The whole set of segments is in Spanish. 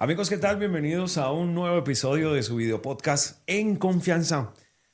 Amigos, ¿qué tal? Bienvenidos a un nuevo episodio de su video podcast En Confianza.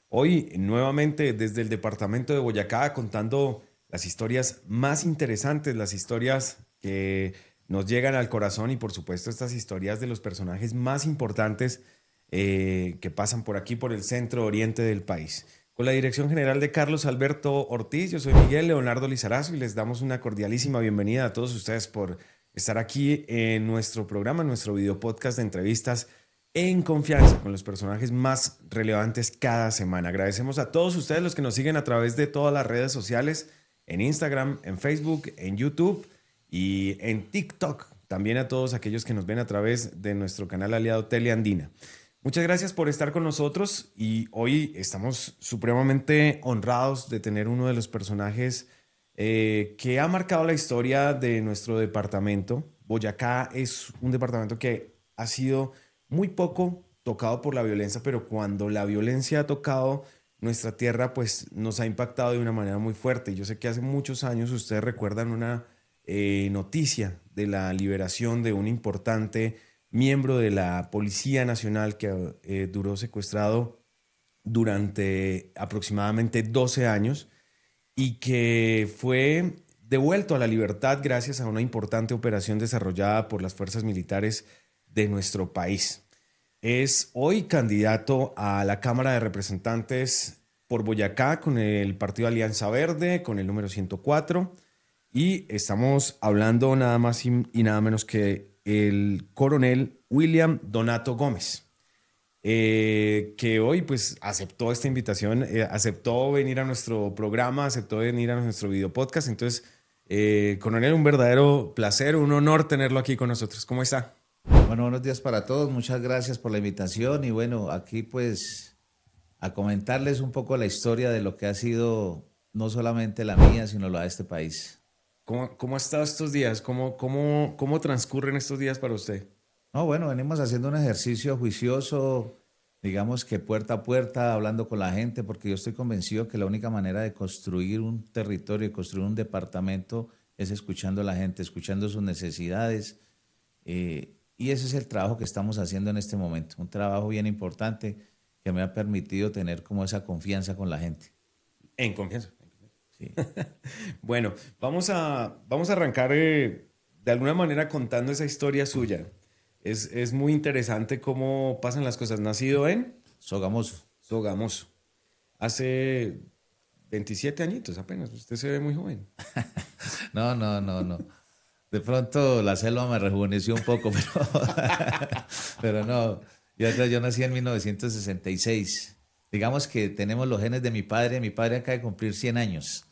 Hoy nuevamente desde el departamento de Boyacá contando las historias más interesantes, las historias que nos llegan al corazón y por supuesto estas historias de los personajes más importantes que pasan por aquí, por el centro oriente del país. Con la dirección general de Carlos Alberto Ortiz, yo soy Miguel Leonardo Lizarazo y les damos una cordialísima bienvenida a todos ustedes por estar aquí en nuestro programa, en nuestro video podcast de entrevistas en confianza con los personajes más relevantes cada semana. Agradecemos a todos ustedes los que nos siguen a través de todas las redes sociales, en Instagram, en Facebook, en YouTube y en TikTok. También a todos aquellos que nos ven a través de nuestro canal aliado Teleandina. Muchas gracias por estar con nosotros y hoy estamos supremamente honrados de tener uno de los personajes que ha marcado la historia de nuestro departamento. Boyacá es un departamento que ha sido muy poco tocado por la violencia, pero cuando la violencia ha tocado nuestra tierra, pues nos ha impactado de una manera muy fuerte. Yo sé que hace muchos años ustedes recuerdan una noticia de la liberación de un importante miembro de la Policía Nacional que duró secuestrado durante aproximadamente 12 años y que fue devuelto a la libertad gracias a una importante operación desarrollada por las fuerzas militares de nuestro país. Es hoy candidato a la Cámara de Representantes por Boyacá con el Partido Alianza Verde, con el número 104, y estamos hablando nada más y nada menos que el coronel William Donato Gómez, que hoy pues aceptó esta invitación, aceptó venir a nuestro programa, aceptó venir a nuestro video podcast. Entonces, coronel, un verdadero placer, un honor tenerlo aquí con nosotros. ¿Cómo está? Bueno, buenos días para todos. Muchas gracias por la invitación y bueno, aquí pues a comentarles un poco la historia de lo que ha sido no solamente la mía, sino la de este país. ¿Cómo ha estado estos días? ¿Cómo transcurren estos días para usted? No, bueno, venimos haciendo un ejercicio juicioso, digamos que puerta a puerta, hablando con la gente, porque yo estoy convencido que la única manera de construir un territorio y construir un departamento es escuchando a la gente, escuchando sus necesidades. Y ese es el trabajo que estamos haciendo en este momento, un trabajo bien importante que me ha permitido tener como esa confianza con la gente. En confianza. Sí. Bueno, vamos a arrancar de alguna manera contando esa historia suya. Es muy interesante cómo pasan las cosas. Nacido en Sogamoso. Sogamoso. Hace 27 añitos apenas. Usted se ve muy joven. No, no, no, no. De pronto la selva me rejuveneció un poco, pero no. Yo nací en 1966. Digamos que tenemos los genes de mi padre. Mi padre acaba de cumplir 100 años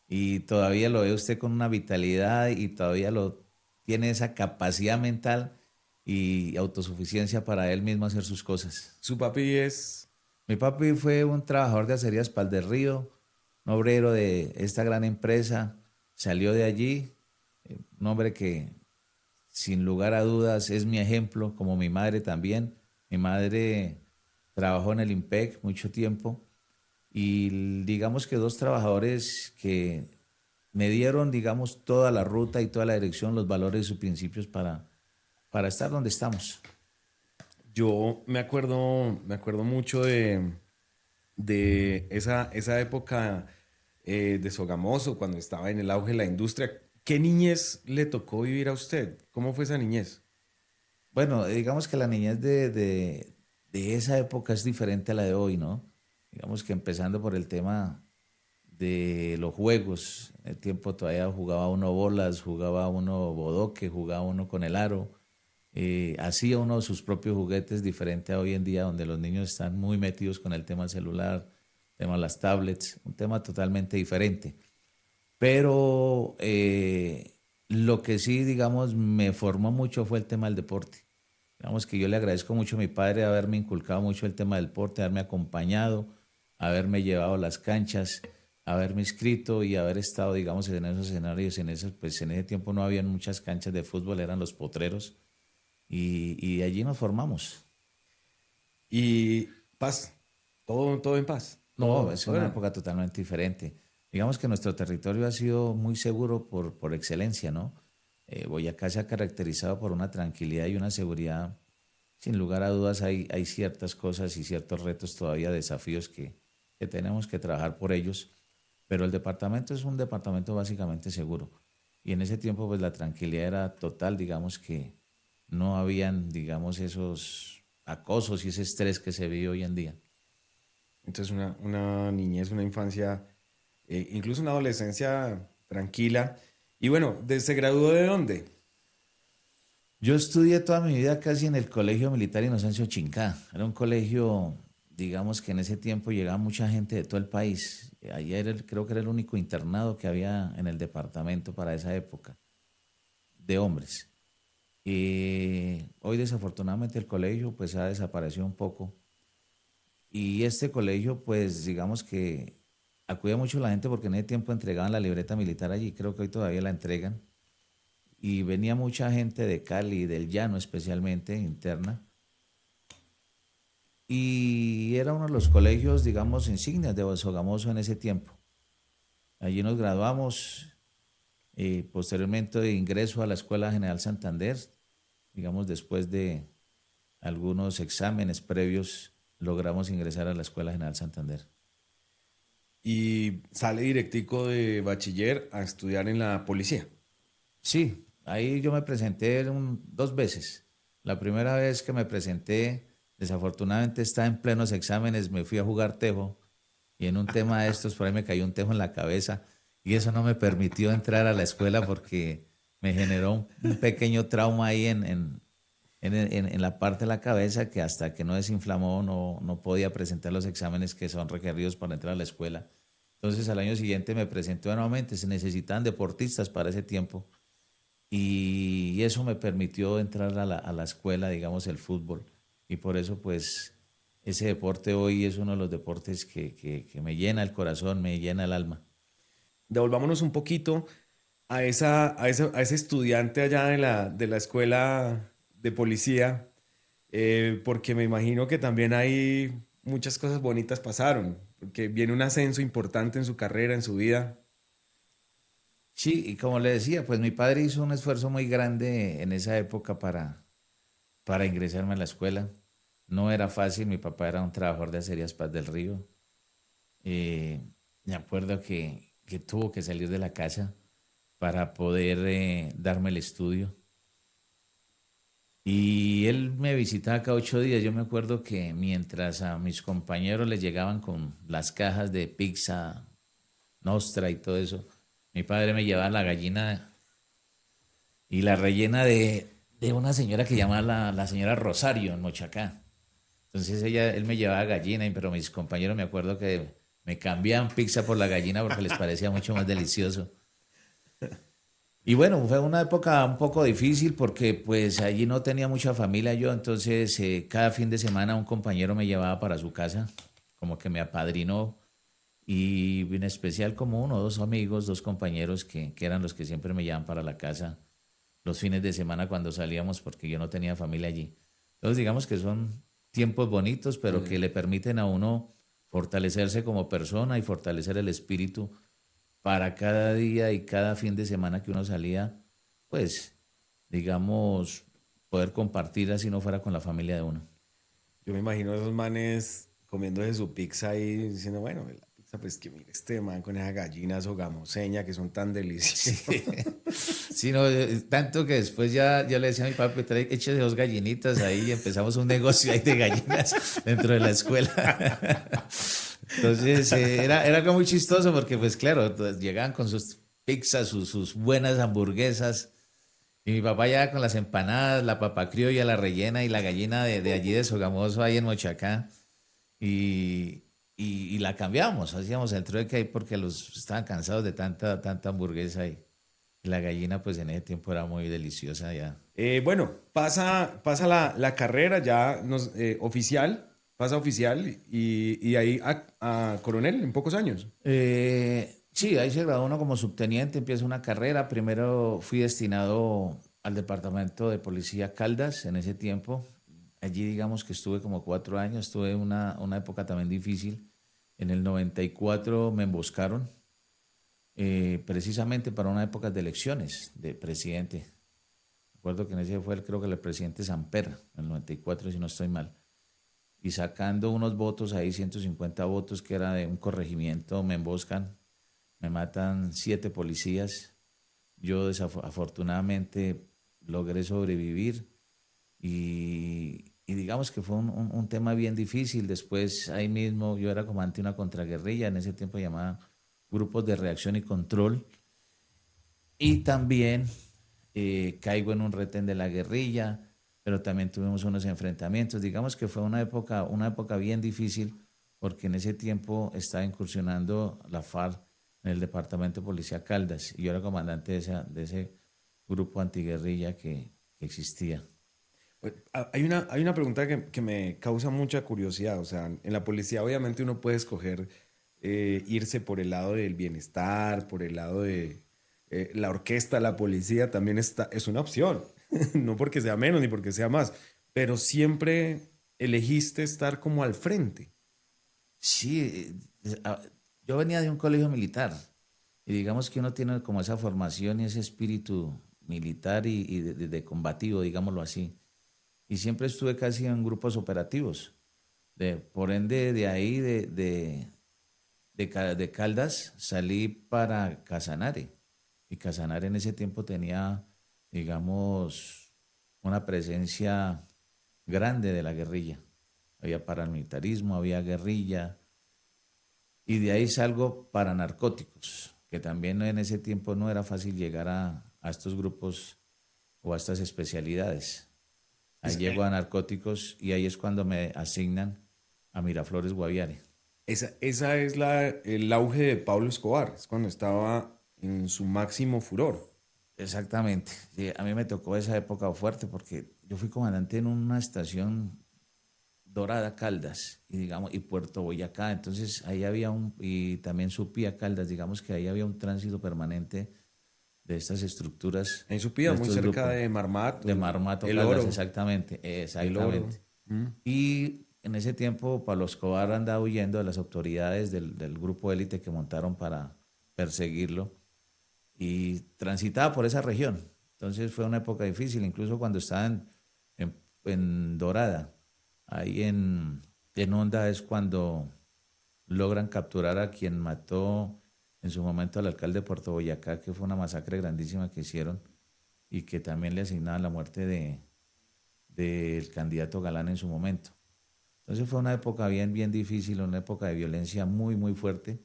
y todavía lo ve usted con una vitalidad y todavía lo tiene esa capacidad mental y autosuficiencia para él mismo hacer sus cosas. Su papi es... Mi papi fue un trabajador de acerías Pal del Río, un obrero de esta gran empresa, salió de allí, un hombre que sin lugar a dudas es mi ejemplo, como mi madre también. Mi madre trabajó en el IMPEC mucho tiempo y digamos que dos trabajadores que me dieron, digamos, toda la ruta y toda la dirección, los valores y sus principios para estar donde estamos. Yo me acuerdo mucho de esa época de Sogamoso, cuando estaba en el auge de la industria. ¿Qué niñez le tocó vivir a usted? ¿Cómo fue esa niñez? Bueno, digamos que la niñez de esa época es diferente a la de hoy, ¿no? Digamos que empezando por el tema de los juegos. En el tiempo todavía jugaba uno bolas, jugaba uno bodoque, jugaba uno con el aro. Hacía uno sus propios juguetes diferente a hoy en día, donde los niños están muy metidos con el tema celular, tema de las tablets, un tema totalmente diferente. Pero lo que sí, digamos, me formó mucho fue el tema del deporte. Digamos que yo le agradezco mucho a mi padre haberme inculcado mucho el tema del deporte, haberme acompañado, haberme llevado a las canchas, haberme inscrito y haber estado, digamos, en esos escenarios. Pues en ese tiempo no habían muchas canchas de fútbol, eran los potreros y allí nos formamos. Y paz, todo en paz. No, es Todo una era. época totalmente diferente. Digamos que nuestro territorio ha sido muy seguro por excelencia, ¿no? Boyacá se ha caracterizado por una tranquilidad y una seguridad. Sin lugar a dudas hay ciertas cosas y ciertos retos todavía, desafíos que tenemos que trabajar por ellos, pero el departamento es un departamento básicamente seguro. Y en ese tiempo pues la tranquilidad era total, digamos que no habían, digamos, esos acosos y ese estrés que se vive hoy en día. Entonces una niñez, una infancia, incluso una adolescencia tranquila. Y bueno, ¿se graduó de dónde? Yo estudié toda mi vida casi en el Colegio Militar Inocencio Chincá. Era un colegio, digamos que en ese tiempo llegaba mucha gente de todo el país. Creo que era el único internado que había en el departamento para esa época, de hombres. Y hoy desafortunadamente el colegio pues ha desaparecido un poco. Y este colegio pues digamos que acudía mucho la gente porque en ese tiempo entregaban la libreta militar allí. Creo que hoy todavía la entregan y venía mucha gente de Cali, del llano especialmente, interna, y era uno de los colegios, digamos, insignias de Sogamoso en ese tiempo. Allí nos graduamos, posteriormente de ingreso a la Escuela General Santander, digamos, después de algunos exámenes previos, logramos ingresar a la Escuela General Santander. Y sale directico de bachiller a estudiar en la policía. Sí, ahí yo me presenté dos veces. La primera vez que me presenté, desafortunadamente estaba en plenos exámenes, me fui a jugar tejo y en un tema de estos por ahí me cayó un tejo en la cabeza y eso no me permitió entrar a la escuela porque me generó un pequeño trauma ahí en la parte de la cabeza que hasta que no desinflamó no podía presentar los exámenes que son requeridos para entrar a la escuela. Entonces al año siguiente me presenté nuevamente, se necesitaban deportistas para ese tiempo y eso me permitió entrar a la escuela, digamos, el fútbol. Y por eso, pues, ese deporte hoy es uno de los deportes que me llena el corazón, me llena el alma. Devolvámonos un poquito a ese estudiante allá de la escuela de policía, porque me imagino que también hay muchas cosas bonitas pasaron, porque viene un ascenso importante en su carrera, en su vida. Sí, y como le decía, pues mi padre hizo un esfuerzo muy grande en esa época para ingresarme a la escuela. No era fácil, mi papá era un trabajador de Acerías Paz del Río. Eh, Me acuerdo que tuvo que salir de la casa para poder darme el estudio. Y él me visitaba cada 8 días. Yo me acuerdo que mientras a mis compañeros les llegaban con las cajas de pizza, Nostra y todo eso, mi padre me llevaba la gallina y la rellena de una señora que llamaba la señora Rosario en Mochacá. Entonces él me llevaba gallina, pero mis compañeros me acuerdo que me cambiaban pizza por la gallina porque les parecía mucho más delicioso. Y bueno, fue una época un poco difícil porque pues allí no tenía mucha familia yo, entonces cada fin de semana un compañero me llevaba para su casa, como que me apadrinó y en especial como uno o dos amigos, dos compañeros que eran los que siempre me llevaban para la casa los fines de semana cuando salíamos porque yo no tenía familia allí. Entonces digamos que son tiempos bonitos, pero que le permiten a uno fortalecerse como persona y fortalecer el espíritu para cada día y cada fin de semana que uno salía, pues, digamos, poder compartir así no fuera con la familia de uno. Yo me imagino a esos manes comiéndose su pizza y diciendo, bueno, la pizza, pues que mire este man con esas gallinas o gamoseña que son tan deliciosas. Sí, sí, no, tanto que después ya le decía a mi papá, échese dos gallinitas ahí y empezamos un negocio ahí de gallinas dentro de la escuela. Entonces era algo muy chistoso porque pues claro, pues, llegaban con sus pizzas, sus buenas hamburguesas y mi papá ya con las empanadas, la papa criolla, la rellena y la gallina de allí de Sogamoso ahí en Mochacá y, y la cambiamos, hacíamos el trueque ahí porque los estaban cansados de tanta hamburguesa y la gallina pues en ese tiempo era muy deliciosa ya. Bueno, pasa la carrera ya oficial, pasa oficial y ahí a coronel en pocos años. Sí, ahí se graduó uno como subteniente, empieza una carrera. Primero fui destinado al departamento de policía Caldas en ese tiempo. Allí digamos que estuve como 4 años, tuve una época también difícil. En el 94 me emboscaron precisamente para una época de elecciones de presidente. Recuerdo que en ese fue, creo que el presidente Samper, en el 94, si no estoy mal. Y sacando unos votos ahí, 150 votos, que era de un corregimiento, me emboscan, me matan 7 policías. Yo desafortunadamente logré sobrevivir y digamos que fue un tema bien difícil. Después ahí mismo yo era comandante de una contraguerrilla, en ese tiempo llamada Grupos de Reacción y Control. Y también caigo en un retén de la guerrilla, pero también tuvimos unos enfrentamientos. Digamos que fue una época bien difícil porque en ese tiempo estaba incursionando la FARC en el departamento de Policía Caldas y yo era comandante de ese grupo antiguerrilla que existía. Hay una pregunta que me causa mucha curiosidad. O sea, en la policía obviamente uno puede escoger irse por el lado del bienestar, por el lado de la orquesta, la policía también es una opción. No porque sea menos ni porque sea más, pero siempre elegiste estar como al frente. Sí, yo venía de un colegio militar y digamos que uno tiene como esa formación y ese espíritu militar y de combativo, digámoslo así. Y siempre estuve casi en grupos operativos. Por ende, de ahí, de Caldas, salí para Casanare. Y Casanare en ese tiempo tenía, digamos, una presencia grande de la guerrilla. Había paramilitarismo, había guerrilla. Y de ahí salgo para narcóticos, que también en ese tiempo no era fácil llegar a estos grupos o a estas especialidades. Ahí Es- llego eh, a narcóticos y ahí es cuando me asignan a Miraflores Guaviare. esa es el auge de Pablo Escobar, es cuando estaba en su máximo furor. Exactamente. Sí, a mí me tocó esa época fuerte porque yo fui comandante en una estación Dorada Caldas y digamos y Puerto Boyacá, entonces ahí había y también Supía Caldas, digamos que ahí había un tránsito permanente de estas estructuras, En su vida, de muy estos cerca grupos, de de Marmato, Marmato el Caldas, oro, exactamente, el oro. exactamente. Mm. Y en ese tiempo Pablo Escobar andaba huyendo de las autoridades del grupo élite que montaron para perseguirlo y transitaba por esa región. Entonces fue una época difícil, incluso cuando estaban en Dorada, ahí en Honda es cuando logran capturar a quien mató en su momento al alcalde de Puerto Boyacá, que fue una masacre grandísima que hicieron y que también le asignaban la muerte del candidato Galán en su momento. Entonces fue una época bien difícil, una época de violencia muy fuerte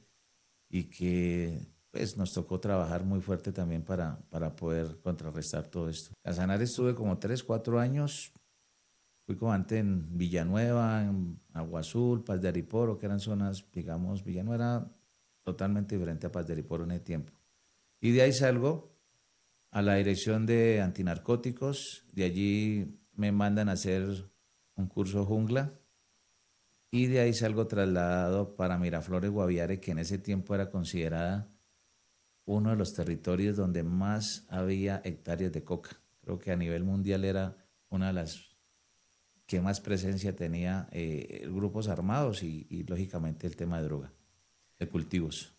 y que pues nos tocó trabajar muy fuerte también para poder contrarrestar todo esto. Casanare estuve como 3, 4 años, fui comandante en Villanueva, en Agua Azul, Paz de Ariporo, que eran zonas, digamos, Villanueva era totalmente diferente a Paz de Ariporo en el tiempo. Y de ahí salgo a la dirección de antinarcóticos, de allí me mandan a hacer un curso jungla y de ahí salgo trasladado para Miraflores Guaviare, que en ese tiempo era considerada uno de los territorios donde más había hectáreas de coca. Creo que a nivel mundial era una de las que más presencia tenía grupos armados y lógicamente el tema de droga, de cultivos,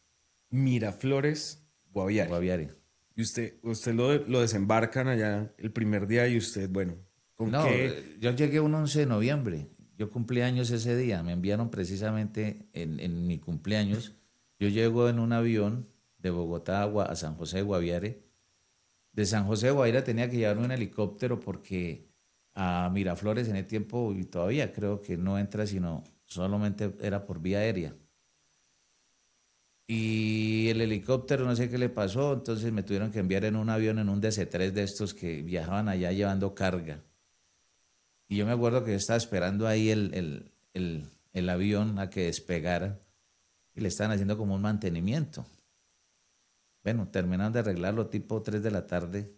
Miraflores, Guaviare. Guaviare. Y usted lo desembarcan allá el primer día y usted, bueno, ¿con No, qué? yo llegué un 11 de noviembre, yo cumplí años ese día, me enviaron precisamente en mi cumpleaños, yo llego en un avión de Bogotá a San José de Guaviare. De San José de Guaira tenía que llevarme un helicóptero porque a Miraflores en el tiempo, y todavía creo que no entra, sino solamente era por vía aérea. Y el helicóptero no sé qué le pasó, entonces me tuvieron que enviar en un avión, en un DC-3 de estos que viajaban allá llevando carga. Y yo me acuerdo que yo estaba esperando ahí el avión a que despegara y le estaban haciendo como un mantenimiento. Bueno, terminaron de arreglarlo tipo 3 de la tarde.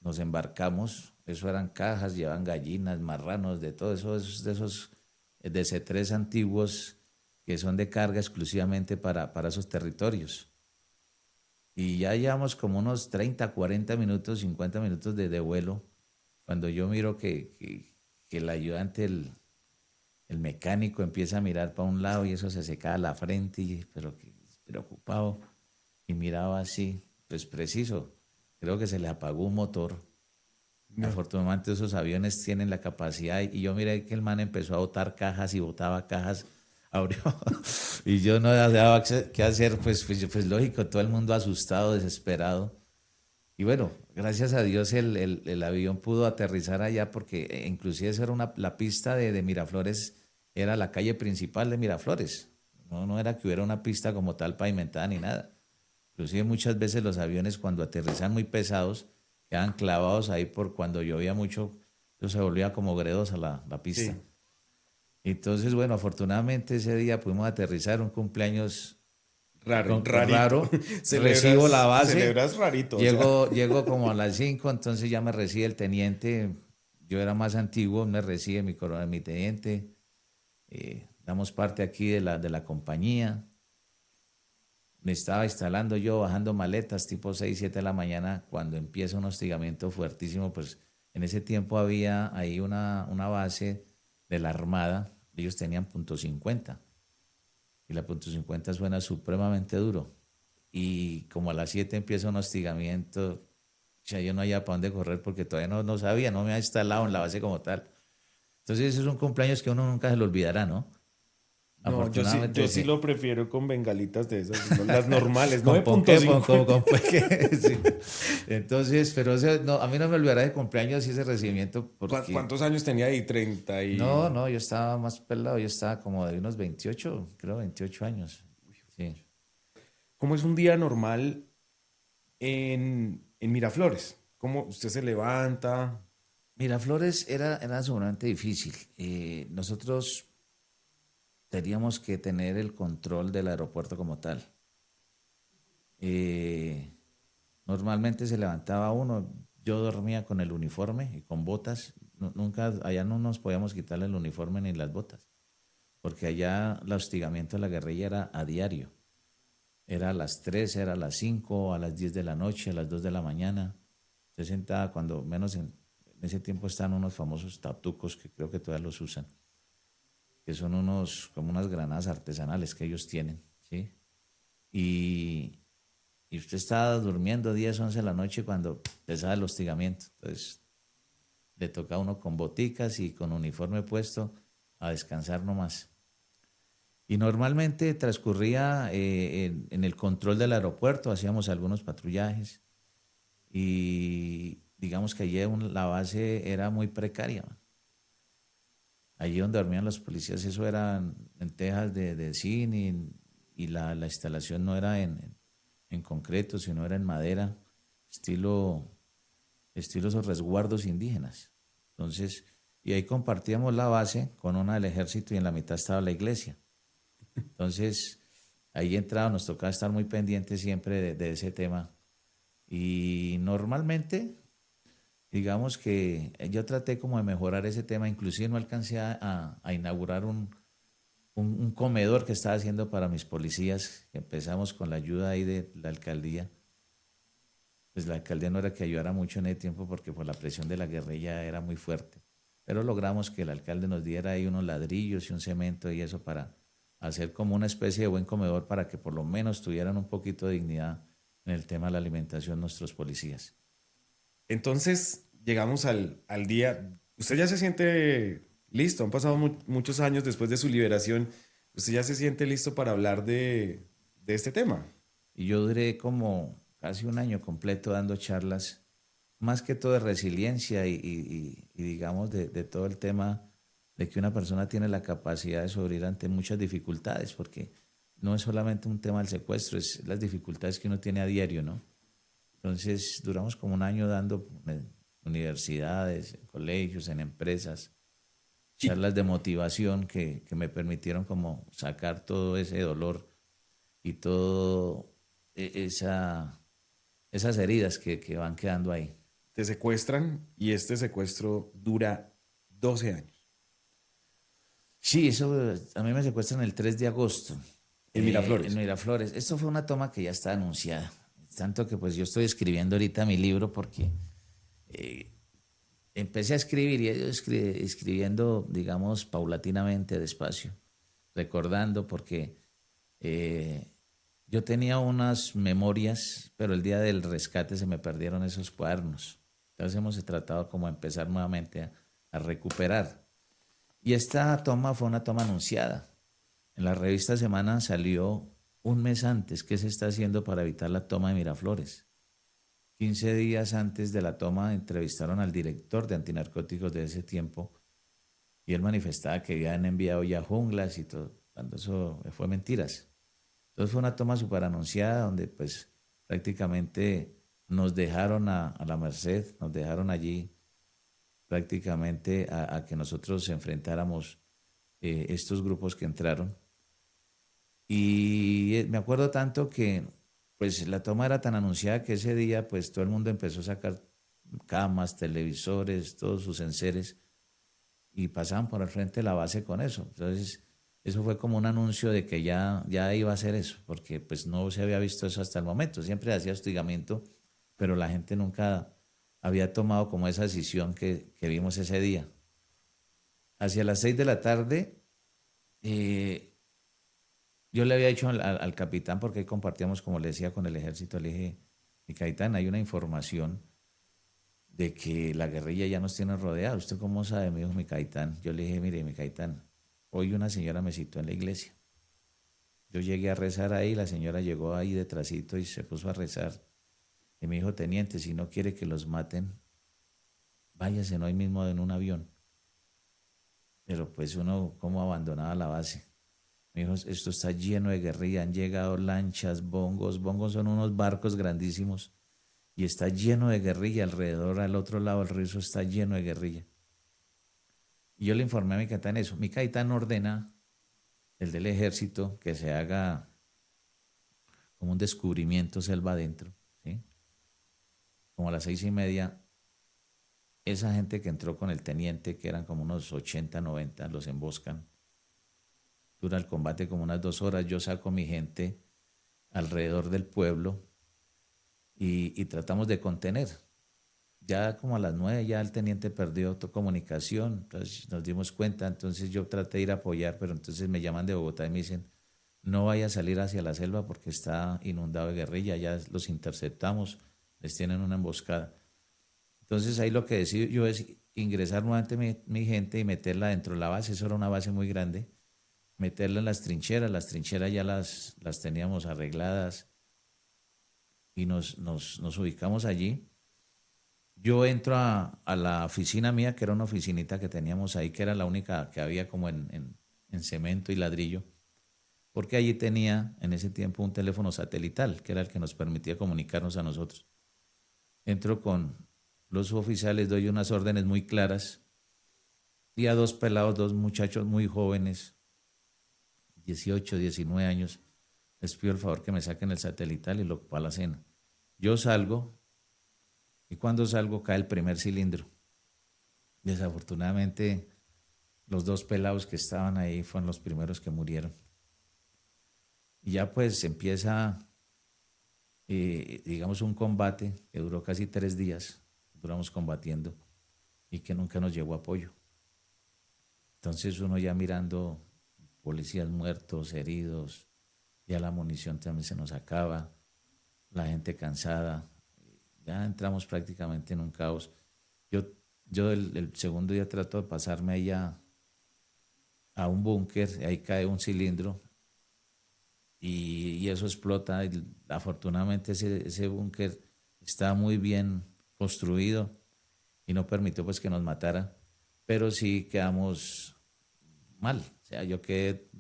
Nos embarcamos, eso eran cajas, llevaban gallinas, marranos, de todo eso, de esos DC-3 antiguos que son de carga exclusivamente para esos territorios. Y ya llevamos como unos 30, 40 minutos, 50 minutos de vuelo, cuando yo miro que el ayudante, el mecánico empieza a mirar para un lado y eso se secaba la frente, pero que preocupado, y miraba así, pues preciso, creo que se le apagó un motor No. Afortunadamente esos aviones tienen la capacidad y yo miré que el man empezó a botar cajas y botaba cajas, abrió y yo no sabía qué hacer, pues lógico, todo el mundo asustado, desesperado. Y bueno, gracias a Dios el avión pudo aterrizar allá porque inclusive esa era la pista de Miraflores, era la calle principal de Miraflores. No era que hubiera una pista como tal pavimentada ni nada. Inclusive muchas veces los aviones cuando aterrizan muy pesados quedan clavados ahí por cuando llovía mucho, eso se volvía como gredosa la Sí. pista. Entonces, bueno, afortunadamente ese día pudimos aterrizar un cumpleaños Raro, rarito. raro, recibo la base, Celebras rarito, o sea. llego como a las 5, entonces ya me recibe el teniente, yo era más antiguo, me recibe mi coronel, mi teniente, damos parte aquí de la compañía, me estaba instalando yo, bajando maletas, tipo 6 7 de la mañana, cuando empieza un hostigamiento fuertísimo, pues en ese tiempo había ahí una base de la Armada, ellos tenían .50 y la .50 suena supremamente duro. Y como a las 7 empieza un hostigamiento, ya yo no había para dónde correr porque todavía no sabía, no me había instalado en la base como tal. Entonces, ese es un cumpleaños que uno nunca se lo olvidará, ¿no? No, yo Afortunadamente, sí sí. lo prefiero con bengalitas de esas, no, las normales, no de Con punto ponqué, cincuenta. con ponqué, sí. Entonces, pero no, a mí no me olvidará de cumpleaños y ese recibimiento porque, ¿Cuántos años tenía ahí? 30 y... no, yo estaba más pelado, yo estaba como de unos 28 creo 28 años. Sí. ¿Cómo es un día normal en Miraflores? ¿Cómo usted se levanta? Miraflores era sumamente difícil. Nosotros teníamos que tener el control del aeropuerto como tal. Eh, Normalmente se levantaba uno, yo dormía con el uniforme y con botas. Nunca, allá no nos podíamos quitarle el uniforme ni las botas, porque allá el hostigamiento de la guerrilla era a diario. Era a las 3, era a las 5, a las 10 de la noche, a las 2 de la mañana. Se sentaba cuando menos en ese tiempo estaban unos famosos tatucos que creo que todavía los usan, que son como unas granadas artesanales que ellos tienen, ¿sí? Y, y usted estaba durmiendo 10 11 de la noche cuando empezaba el hostigamiento. Entonces le toca a uno con boticas y con uniforme puesto a descansar nomás. Y normalmente transcurría en el control del aeropuerto, hacíamos algunos patrullajes y digamos que allí la base era muy precaria. Allí donde dormían los policías, eso eran en tejas de zinc y la instalación no era en concreto, sino era en madera, estilo, estilo esos resguardos indígenas. Entonces, y ahí compartíamos la base con una del ejército y en la mitad estaba la iglesia. Entonces, ahí entraba, nos tocaba estar muy pendientes siempre de ese tema. Y normalmente, digamos que yo traté como de mejorar ese tema, inclusive no alcancé a inaugurar un comedor que estaba haciendo para mis policías, que empezamos con la ayuda ahí de la alcaldía. Pues la alcaldía no era que ayudara mucho en ese tiempo porque por la presión de la guerrilla era muy fuerte. Pero logramos que el alcalde nos diera ahí unos ladrillos y un cemento y eso para hacer como una especie de buen comedor para que por lo menos tuvieran un poquito de dignidad en el tema de la alimentación nuestros policías. Entonces llegamos al día. Usted ya se siente listo, han pasado muchos años después de su liberación. ¿Usted ya se siente listo para hablar de este tema? Y yo duré como casi un año completo dando charlas, más que todo de resiliencia y digamos de todo el tema de que una persona tiene la capacidad de sobrevivir ante muchas dificultades, porque no es solamente un tema del secuestro, es las dificultades que uno tiene a diario, ¿no? Entonces duramos como un año dando en universidades, en colegios, en empresas, Y charlas de motivación que me permitieron como sacar todo ese dolor y todo esas heridas que van quedando ahí. te secuestran y este secuestro dura 12 años Sí, eso a mí me secuestran el 3 de agosto en en Miraflores. Miraflores. Esto fue una toma que ya está anunciada. Tanto que pues yo estoy escribiendo ahorita mi libro porque eh, empecé a escribir y he ido escribiendo, digamos, paulatinamente, despacio, recordando porque eh, yo tenía unas memorias, pero el día del rescate se me perdieron esos cuadernos. Entonces hemos tratado como empezar nuevamente a recuperar. Y esta toma fue una toma anunciada. En la revista Semana salió un mes antes qué se está haciendo para evitar la toma de Miraflores. 15 días antes de la toma entrevistaron al director de antinarcóticos de ese tiempo y él manifestaba que habían enviado ya junglas y todo, cuando eso fue mentiras. Entonces fue una toma súper anunciada donde pues prácticamente nos dejaron a la merced, nos dejaron allí prácticamente a que nosotros enfrentáramos estos grupos que entraron. Y me acuerdo tanto que pues la toma era tan anunciada que ese día pues todo el mundo empezó a sacar camas, televisores, todos sus enseres y pasaban por el frente de la base con eso. Entonces eso fue como un anuncio de que ya iba a ser eso, porque pues no se había visto eso hasta el momento. Siempre hacía hostigamiento, pero la gente nunca había tomado como esa decisión que vimos ese día. Hacia las 6 de la tarde, eh, yo le había dicho al capitán, porque ahí compartíamos, como le decía, con el ejército, le dije, mi capitán, hay una información de que la guerrilla ya nos tiene rodeados. ¿Usted cómo sabe? Me dijo mi capitán. Yo le dije, mire, mi capitán, hoy una señora me citó en la iglesia. Yo llegué a rezar ahí, la señora llegó ahí detrásito y se puso a rezar. Y me dijo, teniente, si no quiere que los maten, váyase hoy mismo en un avión. Pero pues uno, ¿cómo abandonaba la base? Me dijo, esto está lleno de guerrilla, han llegado lanchas, bongos. Bongos son unos barcos grandísimos y está lleno de guerrilla alrededor, al otro lado del río está lleno de guerrilla. Y yo le informé a mi capitán eso. Mi capitán ordena, el del ejército, que se haga como un descubrimiento selva adentro, ¿sí? Como a las 6:30, esa gente que entró con el teniente, que eran como unos 80, 90, los emboscan. Dura el combate como unas 2 horas. Yo saco a mi gente alrededor del pueblo y tratamos de contener. Ya como a las 9 ya el teniente perdió toda comunicación, entonces nos dimos cuenta, entonces yo traté de ir a apoyar, pero entonces me llaman de Bogotá y me dicen, no vaya a salir hacia la selva porque está inundado de guerrilla, ya los interceptamos, les tienen una emboscada. Entonces ahí lo que decido yo es ingresar nuevamente mi gente y meterla dentro de la base, eso era una base muy grande, meterla en las trincheras ya las teníamos arregladas y nos ubicamos allí. Yo entro a la oficina mía, que era una oficinita que teníamos ahí, que era la única que había como en cemento y ladrillo, porque allí tenía en ese tiempo un teléfono satelital, que era el que nos permitía comunicarnos a nosotros. Entro con los oficiales, doy unas órdenes muy claras y a dos pelados, dos muchachos muy jóvenes, 18, 19 años, les pido el favor que me saquen el satelital y lo para la cena. Yo salgo y cuando salgo cae el primer cilindro. Desafortunadamente, los dos pelados que estaban ahí fueron los primeros que murieron. Y ya pues empieza, digamos, un combate que duró casi 3 días, duramos combatiendo y que nunca nos llegó apoyo. Entonces uno ya mirando policías muertos, heridos, ya la munición también se nos acaba, la gente cansada, ya entramos prácticamente en un caos. Yo, yo el segundo día trato de pasarme allá a un búnker, ahí cae un cilindro y eso explota. Y afortunadamente ese búnker está muy bien construido y no permitió pues que nos matara, pero sí quedamos mal. O sea,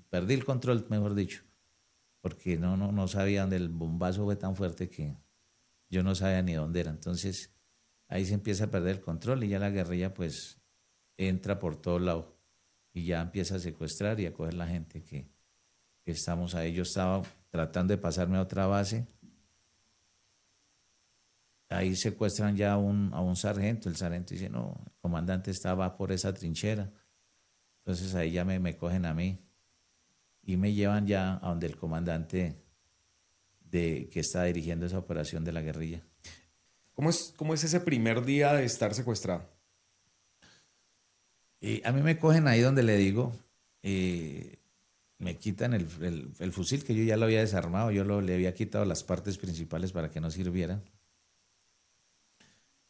perdí el control, mejor dicho, porque no sabía dónde el bombazo fue tan fuerte que yo no sabía ni dónde era. Entonces ahí se empieza a perder el control y ya la guerrilla pues entra por todo lado y ya empieza a secuestrar y a coger la gente que estamos ahí. Yo estaba tratando de pasarme a otra base. Ahí secuestran ya a un sargento. El sargento dice, no, el comandante estaba por esa trinchera. Entonces ahí ya me cogen a mí y me llevan ya a donde el comandante que está dirigiendo esa operación de la guerrilla. Cómo es ese primer día de estar secuestrado? Y a mí me cogen ahí donde le digo, me quitan el fusil que yo ya lo había desarmado, le había quitado las partes principales para que no sirviera.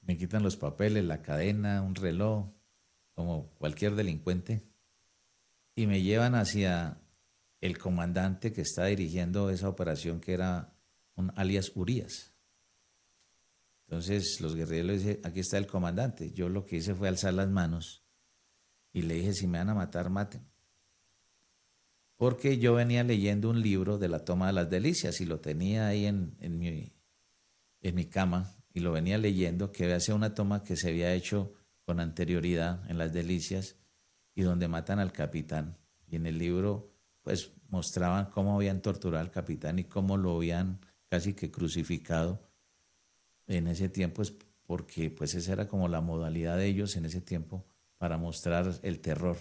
Me quitan los papeles, la cadena, un reloj, como cualquier delincuente, y me llevan hacia el comandante que está dirigiendo esa operación, que era un alias Urias. Entonces los guerrilleros le dicen, aquí está el comandante. Yo lo que hice fue alzar las manos y le dije, si me van a matar, maten. Porque yo venía leyendo un libro de la toma de las delicias y lo tenía ahí en mi cama y lo venía leyendo, que había sido una toma que se había hecho con anterioridad en las delicias y donde matan al capitán. Y en el libro pues mostraban cómo habían torturado al capitán y cómo lo habían casi que crucificado en ese tiempo, es porque pues esa era como la modalidad de ellos en ese tiempo para mostrar el terror.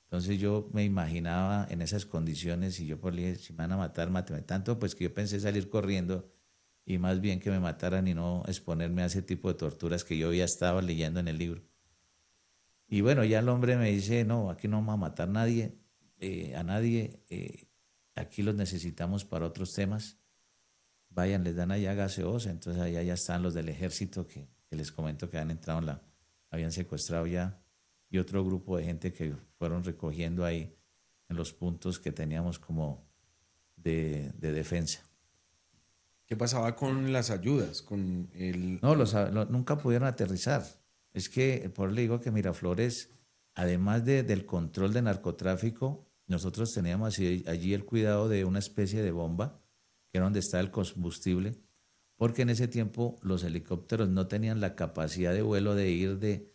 Entonces yo me imaginaba en esas condiciones y yo por le dije, si me van a matar, máteme. Tanto pues que yo pensé salir corriendo y más bien que me mataran y no exponerme a ese tipo de torturas que yo ya estaba leyendo en el libro. Y bueno, ya el hombre me dice, no, aquí no vamos a matar a nadie, aquí los necesitamos para otros temas. Vayan, les dan allá gaseosa, entonces allá ya están los del ejército que les comento que han entrado habían secuestrado ya, y otro grupo de gente que fueron recogiendo ahí en los puntos que teníamos como de defensa. ¿Qué pasaba con las ayudas? Con No, nunca pudieron aterrizar. Es que, por eso le digo que Miraflores, además del control de narcotráfico, nosotros teníamos allí el cuidado de una especie de bomba, que era donde estaba el combustible, porque en ese tiempo los helicópteros no tenían la capacidad de vuelo de ir de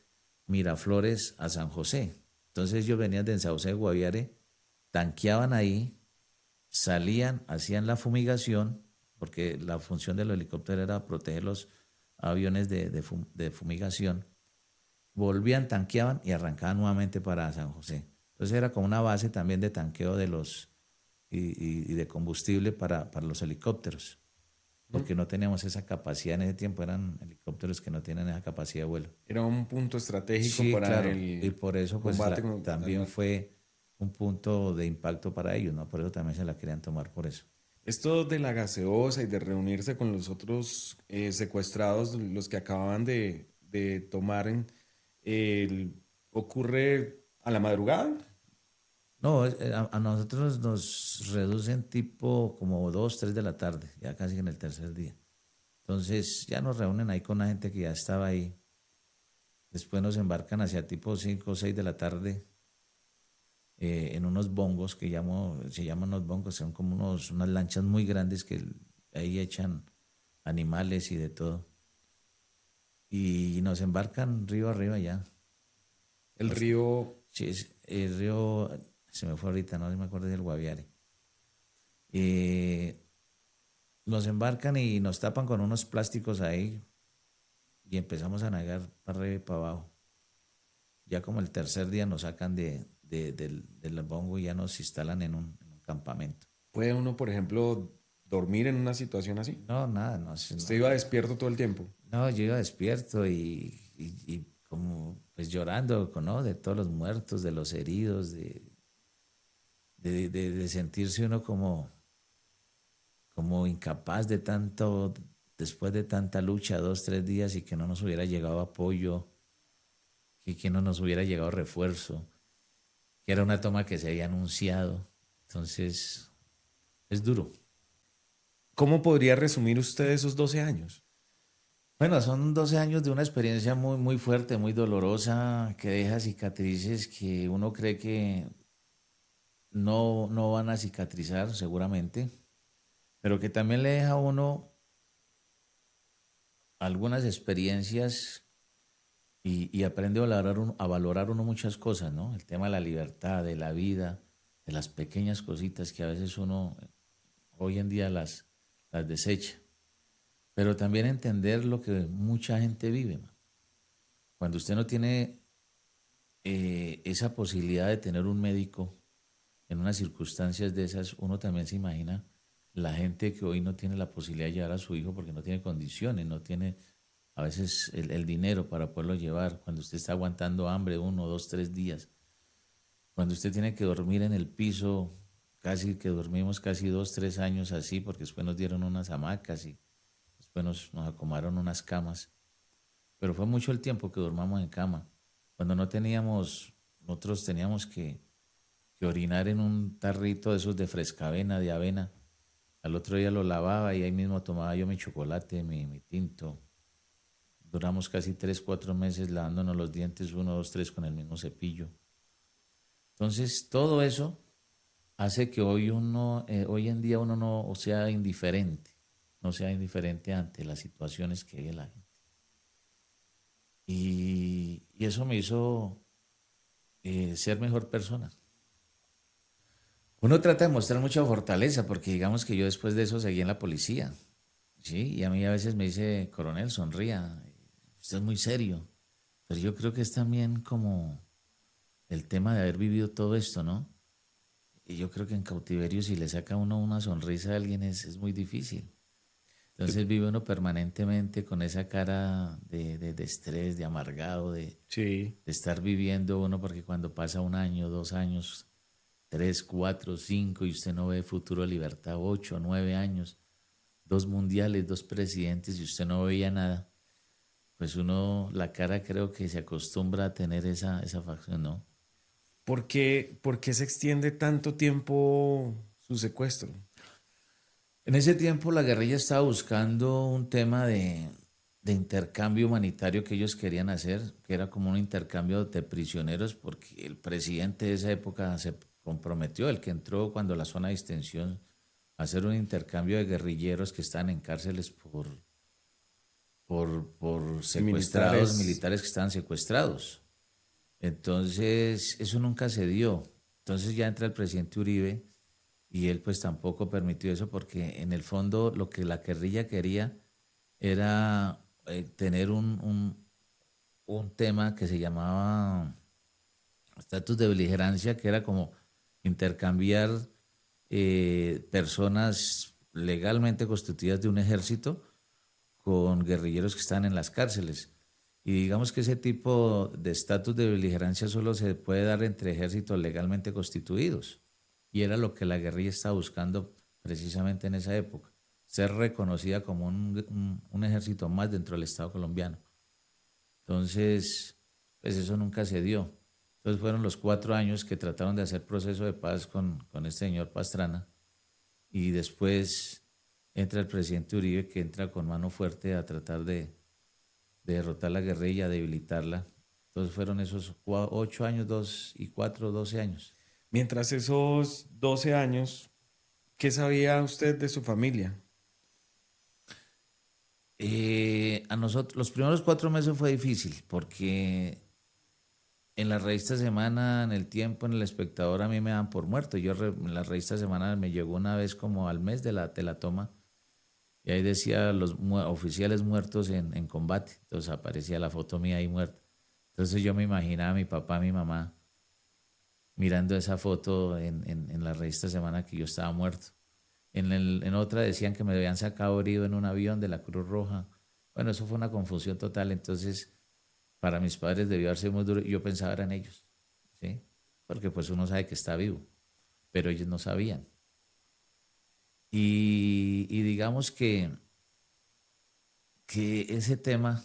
Miraflores a San José. Entonces ellos venían de Sauce Guaviare, tanqueaban ahí, salían, hacían la fumigación, porque la función del helicóptero era proteger los aviones de fumigación, volvían, tanqueaban y arrancaban nuevamente para San José. Entonces era como una base también de tanqueo y de combustible para los helicópteros, porque no teníamos esa capacidad en ese tiempo, eran helicópteros que no tienen esa capacidad de vuelo. era un punto estratégico Sí, para claro, y el por eso pues combate también fue un punto de impacto para ellos, ¿no? Por eso también se la querían tomar por eso. Esto de la gaseosa y de reunirse con los otros secuestrados, los que acababan de tomar, ¿ocurre a la madrugada? No, a nosotros nos reducen tipo como 2, 3 de la tarde, ya casi en el tercer día. Entonces ya nos reúnen ahí con la gente que ya estaba ahí. Después nos embarcan hacia tipo 5 o 6 de la tarde en unos bongos se llaman unos bongos, son como unas lanchas muy grandes que ahí echan animales y de todo. Y nos embarcan río arriba ya. El río, Sí, el río, se me fue ahorita, no me acuerdo del Guaviare. Eh, nos embarcan y nos tapan con unos plásticos ahí y empezamos a navegar para arriba y para abajo. Ya como el tercer día nos sacan del bongo y ya nos instalan en un campamento. ¿puede uno, por ejemplo, dormir en una situación así? No, nada, no, ¿Usted no. iba despierto todo el tiempo? No, yo iba despierto y como pues llorando, ¿no? De todos los muertos, de los heridos, de sentirse uno como incapaz de tanto, después de tanta lucha, 2, 3 días y que no nos hubiera llegado apoyo, que no nos hubiera llegado refuerzo, que era una toma que se había anunciado. Entonces, es duro. ¿Cómo podría resumir usted esos 12 años? Bueno, son 12 años de una experiencia muy, muy fuerte, muy dolorosa, que deja cicatrices que uno cree que no van a cicatrizar seguramente, pero que también le deja a uno algunas experiencias y aprende a valorar uno muchas cosas, ¿no? El tema de la libertad, de la vida, de las pequeñas cositas que a veces uno hoy en día las desecha, pero también entender lo que mucha gente vive, man. Cuando usted no tiene esa posibilidad de tener un médico en unas circunstancias de esas, uno también se imagina la gente que hoy no tiene la posibilidad de llevar a su hijo porque no tiene condiciones, no tiene a veces el dinero para poderlo llevar, cuando usted está aguantando hambre 1, 2, 3 días, cuando usted tiene que dormir en el piso, casi que dormimos casi 2, 3 años así, porque después nos dieron unas hamacas y después nos acomodaron unas camas. pero fue mucho el tiempo que durmamos en cama. Cuando no teníamos, nosotros teníamos que orinar en un tarrito de esos de frescavena, de avena. Al otro día lo lavaba y ahí mismo tomaba yo mi chocolate, mi tinto. Duramos casi 3, 4 meses lavándonos los dientes, 1, 2, 3 con el mismo cepillo. Entonces, todo eso hace que hoy en día uno no sea indiferente, no sea indiferente ante las situaciones que vive la gente. Y eso me hizo ser mejor persona. Uno trata de mostrar mucha fortaleza, porque digamos que yo después de eso seguí en la policía, ¿sí? Y a mí a veces me dice, coronel, sonría, usted es muy serio. Pero yo creo que es también como el tema de haber vivido todo esto, ¿no? Y yo creo que en cautiverio si le saca a uno una sonrisa a alguien es muy difícil. Entonces vive uno permanentemente con esa cara de estrés, de amargado, Sí. de estar viviendo uno, porque cuando pasa 1 año, 2 años, 3, 4, 5 y usted no ve futuro de libertad, 8, 9 años, 2 mundiales, 2 presidentes y usted no veía nada, pues uno, la cara creo que se acostumbra a tener esa facción, ¿no? Por qué se extiende tanto tiempo su secuestro? En ese tiempo la guerrilla estaba buscando un tema de intercambio humanitario que ellos querían hacer, que era como un intercambio de prisioneros, porque el presidente de esa época se comprometió, el que entró cuando la zona de extensión, a hacer un intercambio de guerrilleros que estaban en cárceles por secuestrados, Militares. militares que estaban secuestrados. Entonces, eso nunca se dio. Entonces ya entra el presidente Uribe y él pues tampoco permitió eso porque en el fondo lo que la guerrilla quería era tener un tema que se llamaba estatus de beligerancia, que era como intercambiar personas legalmente constituidas de un ejército con guerrilleros que están en las cárceles. Y digamos que ese tipo de estatus de beligerancia solo se puede dar entre ejércitos legalmente constituidos. Y era lo que la guerrilla estaba buscando precisamente en esa época. Ser reconocida como un ejército más dentro del Estado colombiano. Entonces, pues eso nunca se dio. Entonces fueron los 4 años que trataron de hacer proceso de paz con este señor Pastrana. Y después entra el presidente Uribe, que entra con mano fuerte a tratar de derrotar la guerrilla, debilitarla. Entonces fueron esos 8 años, 2 y 4, 12 años. Mientras esos 12 años, ¿qué sabía usted de su familia? A nosotros, los primeros 4 meses fue difícil porque en la revista Semana, en El Tiempo, en El Espectador, a mí me dan por muerto. En la revista Semana me llegó una vez como al mes de la toma y ahí decía los oficiales muertos en combate. Entonces aparecía la foto mía ahí muerta. Entonces yo me imaginaba a mi papá, a mi mamá, mirando esa foto en la revista Semana que yo estaba muerto. En otra decían que me habían sacado herido en un avión de la Cruz Roja. Bueno, eso fue una confusión total. Entonces, para mis padres debió haber sido muy duro. Y yo pensaba eran ellos, ¿sí? Porque pues uno sabe que está vivo, pero ellos no sabían. Y digamos que ese tema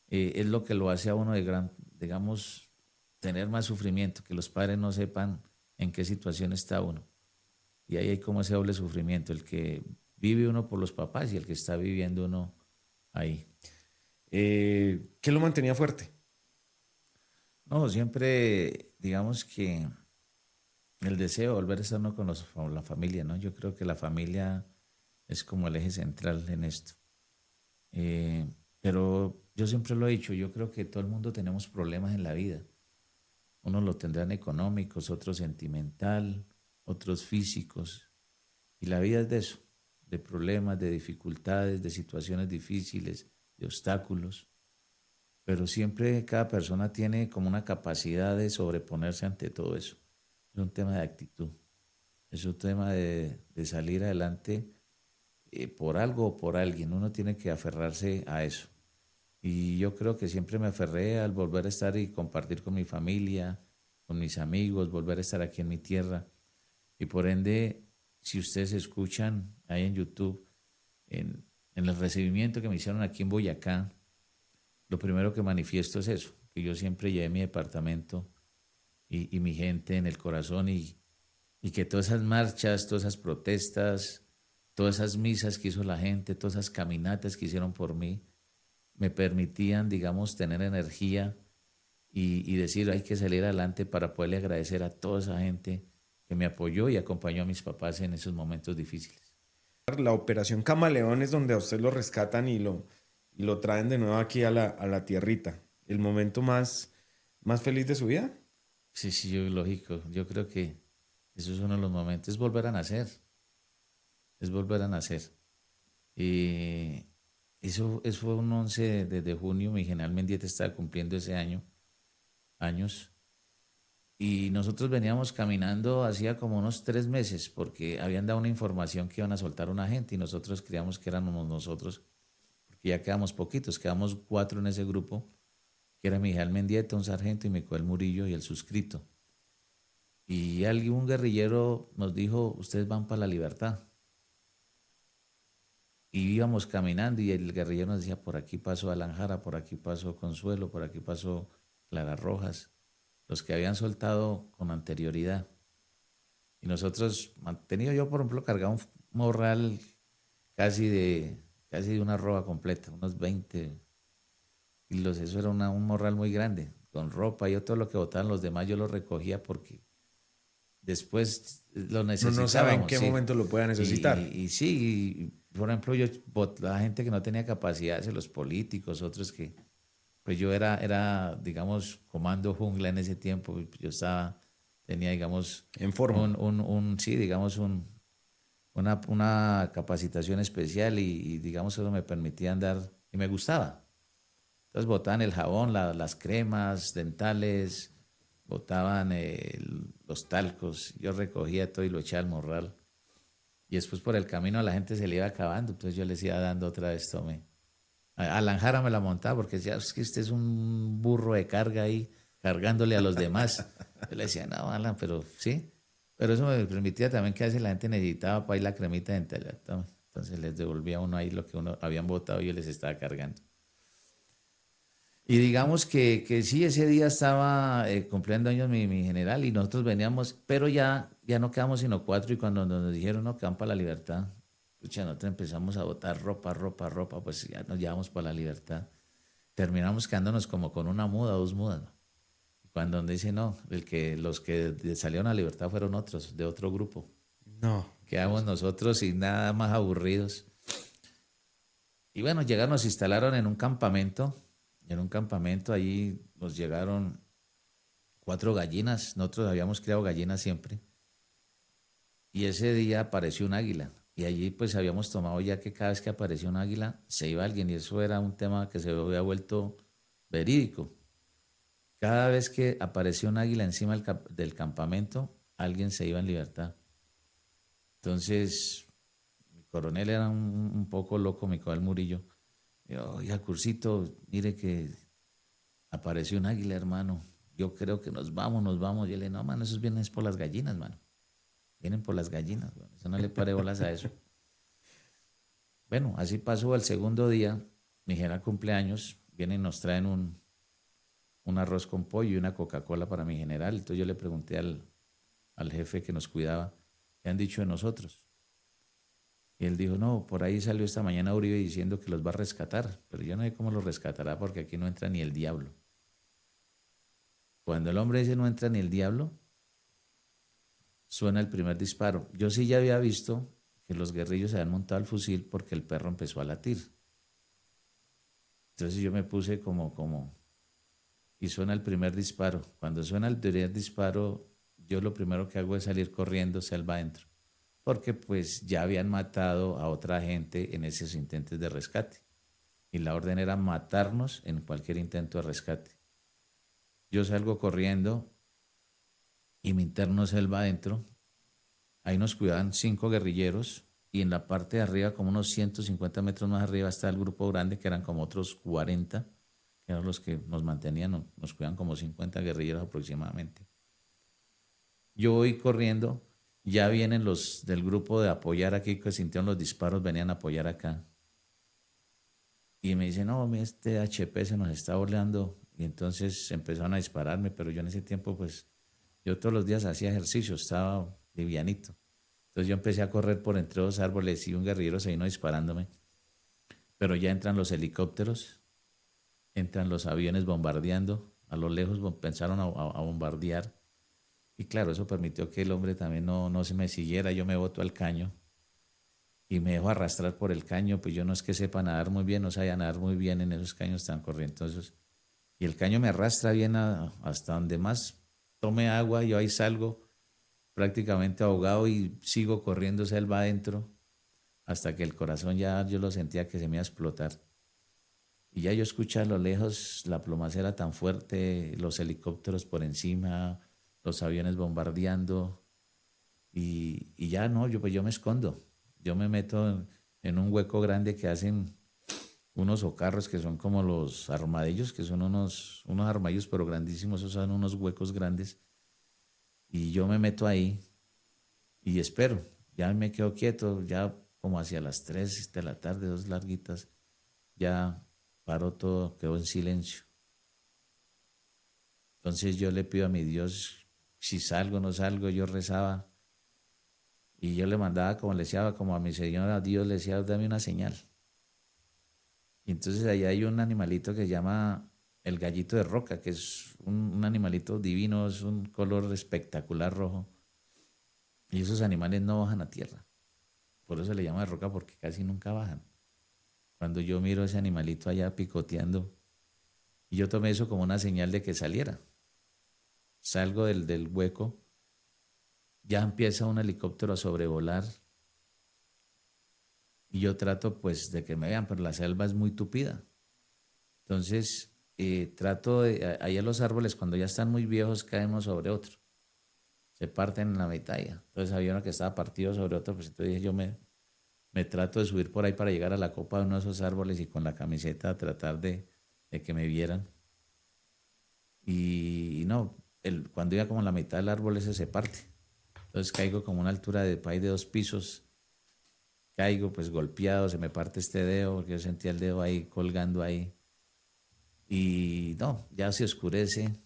es lo que lo hace a uno de gran, digamos, tener más sufrimiento, que los padres no sepan en qué situación está uno. Y ahí hay como ese doble sufrimiento, el que vive uno por los papás y el que está viviendo uno ahí. ¿Qué lo mantenía fuerte? No, siempre, digamos que el deseo de volver a estar uno con la familia, ¿no? Yo creo que la familia es como el eje central en esto. Eh, pero yo siempre lo he dicho, yo creo que todo el mundo tenemos problemas en la vida. Unos lo tendrán económicos, otros sentimental, otros físicos. Y la vida es de eso, de problemas, de dificultades, de situaciones difíciles, de obstáculos. Pero siempre cada persona tiene como una capacidad de sobreponerse ante todo eso. Es un tema de actitud, es un tema de salir adelante por algo o por alguien. Uno tiene que aferrarse a eso. Y yo creo que siempre me aferré al volver a estar y compartir con mi familia, con mis amigos, volver a estar aquí en mi tierra. Y por ende, si ustedes escuchan ahí en YouTube, en el recibimiento que me hicieron aquí en Boyacá, lo primero que manifiesto es eso, que yo siempre llevé mi departamento y mi gente en el corazón y que todas esas marchas, todas esas protestas, todas esas misas que hizo la gente, todas esas caminatas que hicieron por mí, me permitían, digamos, tener energía y decir hay que salir adelante para poderle agradecer a toda esa gente que me apoyó y acompañó a mis papás en esos momentos difíciles. La operación Camaleón es donde a usted lo rescatan y lo traen de nuevo aquí a a la tierrita. ¿El momento más feliz de su vida? Sí, sí, lógico. Yo creo que eso es uno de los momentos, es volver a nacer, es volver a nacer. Y eso fue un 11 de junio, mi general Mendieta estaba cumpliendo ese años. Y nosotros veníamos caminando hacía como unos 3 meses porque habían dado una información que iban a soltar a una gente y nosotros creíamos que éramos nosotros, porque ya quedamos poquitos, quedamos 4 en ese grupo, que era Miguel Mendieta, un sargento y Micoel Murillo y el suscrito. Y alguien, un guerrillero nos dijo, ustedes van para la libertad. Y íbamos caminando y el guerrillero nos decía, por aquí pasó Alan Jara, por aquí pasó Consuelo, por aquí pasó Clara Rojas, los que habían soltado con anterioridad. Y nosotros, mantenido yo, por ejemplo, cargaba un morral casi de una ropa completa, unos 20 kilos. Eso era un morral muy grande, con ropa. Yo todo lo que botaban los demás yo lo recogía porque después lo Uno no sabe en necesitábamos, qué sí. momento lo pueda necesitar. Y sí, por ejemplo, la gente que no tenía capacidades, los políticos, otros que, pues yo era, digamos, comando jungla en ese tiempo. Yo tenía, digamos, En forma. sí, digamos, una capacitación especial y, digamos, eso me permitía andar y me gustaba. Entonces botaban el jabón, las cremas dentales, botaban los talcos. Yo recogía todo y lo echaba al morral. Y después por el camino a la gente se le iba acabando. Entonces yo les iba dando otra vez, tome. Alan Jara me la montaba porque decía, es que usted es un burro de carga ahí, cargándole a los demás. Yo le decía, no, Alan, pero sí. Pero eso me permitía también que a veces la gente necesitaba para ir la cremita dental. Tome. Entonces les devolvía uno ahí lo que uno habían botado y yo les estaba cargando. Y digamos que sí, ese día estaba cumpliendo años mi general y nosotros veníamos, pero ya no quedamos sino 4 y cuando nos dijeron, no, que van para la libertad, pucha, nosotros empezamos a botar ropa, pues ya nos llevamos para la libertad. Terminamos quedándonos como con una muda, 2 mudas, ¿no? Y cuando nos dice, no, los que salieron a la libertad fueron otros, de otro grupo. No. Quedamos nosotros y nada más aburridos. Y bueno, llegaron, nos instalaron en un campamento, allí nos llegaron 4 gallinas, nosotros habíamos criado gallinas siempre, y ese día apareció un águila, y allí pues habíamos tomado ya que cada vez que apareció un águila se iba alguien, y eso era un tema que se había vuelto verídico. Cada vez que apareció un águila encima del campamento, alguien se iba en libertad. Entonces, mi coronel era un poco loco, Micoel Murillo. Yo, oiga, Cursito, mire que apareció un águila, hermano. Yo creo que nos vamos, nos vamos. Yo le dije, no, mano, esos vienen por las gallinas, mano. Vienen por las gallinas, mano. Eso no le pare bolas a eso. Bueno, así pasó el segundo día. Mi general cumpleaños. Vienen y nos traen un arroz con pollo y una Coca-Cola para mi general. Entonces yo le pregunté al jefe que nos cuidaba, ¿qué han dicho de nosotros? Y él dijo, no, por ahí salió esta mañana Uribe diciendo que los va a rescatar, pero yo no sé cómo los rescatará porque aquí no entra ni el diablo. Cuando el hombre dice no entra ni el diablo, suena el primer disparo. Yo sí ya había visto que los guerrillos se habían montado el fusil porque el perro empezó a latir. Entonces yo me puse y suena el primer disparo. Cuando suena el primer disparo, yo lo primero que hago es salir corriendo selva adentro, porque pues ya habían matado a otra gente en esos intentos de rescate. Y la orden era matarnos en cualquier intento de rescate. Yo salgo corriendo y me interno selva adentro. Ahí nos cuidaban 5 guerrilleros y en la parte de arriba, como unos 150 metros más arriba, está el grupo grande, que eran como otros 40, que eran los que nos mantenían, nos cuidaban como 50 guerrilleros aproximadamente. Yo voy corriendo, ya vienen los del grupo de apoyar aquí, que sintieron los disparos, venían a apoyar acá. Y me dice, no, mira, este HP se nos está volando. Y entonces empezaron a dispararme, pero yo en ese tiempo, pues, yo todos los días hacía ejercicio, estaba livianito. Entonces yo empecé a correr por entre dos árboles y un guerrillero se vino disparándome. Pero ya entran los helicópteros, entran los aviones bombardeando. A lo lejos pensaron a bombardear. Y claro, eso permitió que el hombre también no se me siguiera. Yo me boto al caño y me dejo arrastrar por el caño. Pues yo no es que sepa nadar muy bien, no sabía nadar muy bien en esos caños tan corrientosos. Y el caño me arrastra bien hasta donde más tome agua. Yo ahí salgo prácticamente ahogado y sigo corriendo selva adentro hasta que el corazón ya yo lo sentía que se me iba a explotar. Y ya yo escuchaba a lo lejos la plomacera tan fuerte, los helicópteros por encima, los aviones bombardeando. Y ya no, yo me escondo. Yo me meto en un hueco grande que hacen unos ocarros que son como los armadillos, que son unos armadillos pero grandísimos, esos son unos huecos grandes. Y yo me meto ahí y espero. Ya me quedo quieto, ya como hacia las 3 de la tarde, dos larguitas, ya paró todo, quedó en silencio. Entonces yo le pido a mi Dios si salgo o no salgo, yo rezaba y yo le mandaba, como le decía, como a mi Señor, a Dios le decía, dame una señal. Y entonces allá hay un animalito que se llama el gallito de roca, que es un animalito divino, es un color espectacular rojo. Y esos animales no bajan a tierra. Por eso se le llama de roca porque casi nunca bajan. Cuando yo miro ese animalito allá picoteando, y yo tomé eso como una señal de que saliera. Salgo del hueco, ya empieza un helicóptero a sobrevolar y yo trato pues de que me vean, pero la selva es muy tupida. Entonces trato de, ahí en los árboles cuando ya están muy viejos caemos sobre otro, se parten en la mitad ya. Entonces había uno que estaba partido sobre otro, pues entonces dije, me trato de subir por ahí para llegar a la copa de uno de esos árboles y con la camiseta tratar de que me vieran. Y no, cuando iba como a la mitad del árbol ese se parte. Entonces caigo como a una altura de, por ahí de 2 pisos. Caigo pues golpeado, se me parte este dedo, porque yo sentía el dedo ahí colgando ahí. Y no, ya se oscurece.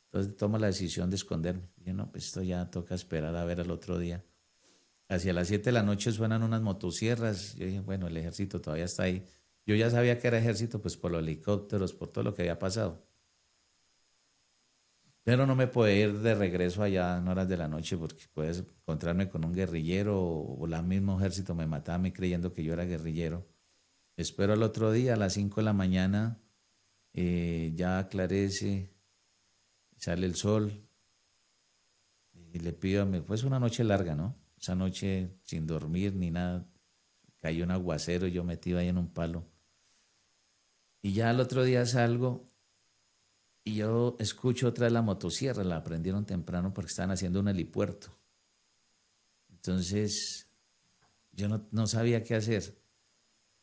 Entonces tomo la decisión de esconderme. Y yo, no, pues esto ya toca esperar a ver al otro día. Hacia las 7 de la noche suenan unas motosierras. Yo dije, bueno, el ejército todavía está ahí. Yo ya sabía que era ejército, pues por los helicópteros, por todo lo que había pasado. Pero no me puedo ir de regreso allá en horas de la noche porque puedes encontrarme con un guerrillero o la mismo ejército me mataba a mí creyendo que yo era guerrillero. Espero al otro día a las 5 de la mañana, ya aclarece, sale el sol y le pido a mi, pues una noche larga, ¿no? Esa noche sin dormir ni nada, cayó un aguacero, yo metido ahí en un palo. Y ya al otro día salgo y yo escucho otra vez la motosierra, la prendieron temprano porque estaban haciendo un helipuerto. Entonces yo no sabía qué hacer,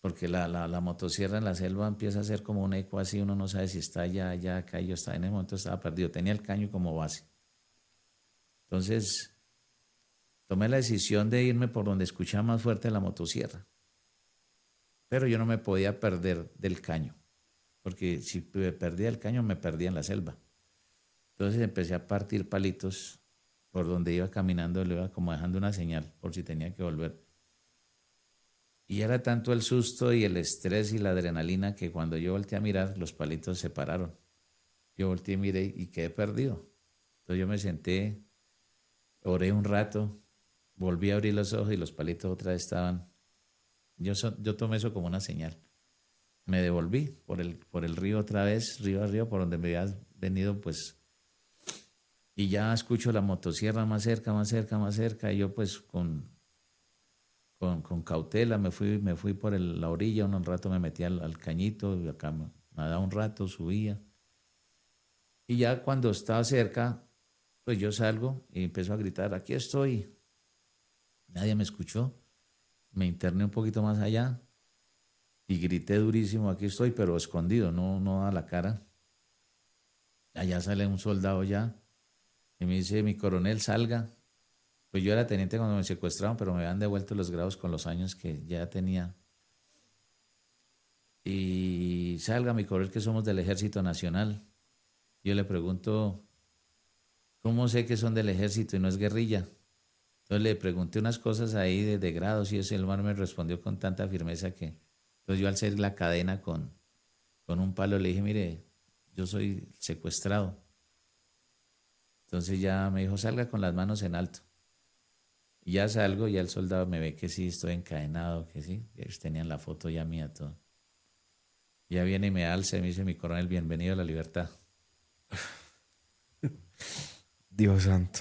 porque la motosierra en la selva empieza a ser como un eco así, uno no sabe si está allá, allá, acá, y yo estaba en el momento estaba perdido, tenía el caño como base. Entonces tomé la decisión de irme por donde escuchaba más fuerte la motosierra, pero yo no me podía perder del caño, porque si me perdía el caño me perdía en la selva. Entonces empecé a partir palitos por donde iba caminando, le iba como dejando una señal por si tenía que volver. Y era tanto el susto y el estrés y la adrenalina que cuando yo volteé a mirar, los palitos se pararon. Yo volteé y miré y quedé perdido. Entonces yo me senté, oré un rato, volví a abrir los ojos y los palitos otra vez estaban. Yo tomé eso como una señal. Me devolví por el río otra vez, río arriba, por donde me había venido, pues. Y ya escucho la motosierra más cerca, más cerca, más cerca. Y yo pues con cautela me fui por la orilla, un rato me metí al cañito, y acá me nadaba un rato, subía. Y ya cuando estaba cerca, pues yo salgo y empiezo a gritar, aquí estoy. Nadie me escuchó. Me interné un poquito más allá y grité durísimo, aquí estoy, pero escondido, no a la cara. Allá sale un soldado ya y me dice, mi coronel, salga. Pues yo era teniente cuando me secuestraron, pero me habían devuelto los grados con los años que ya tenía. y salga mi coronel que somos del Ejército Nacional. Yo le pregunto, ¿cómo sé que son del ejército y no es guerrilla? Entonces le pregunté unas cosas ahí de grados y eso, y el man me respondió con tanta firmeza que, entonces yo al hacer la cadena con un palo le dije, mire, yo soy secuestrado. Entonces ya me dijo, salga con las manos en alto. Y ya salgo, ya el soldado me ve que sí, estoy encadenado, que sí. Y ellos tenían la foto ya mía, todo. Ya viene y me alza y me dice, mi coronel, bienvenido a la libertad. Dios santo.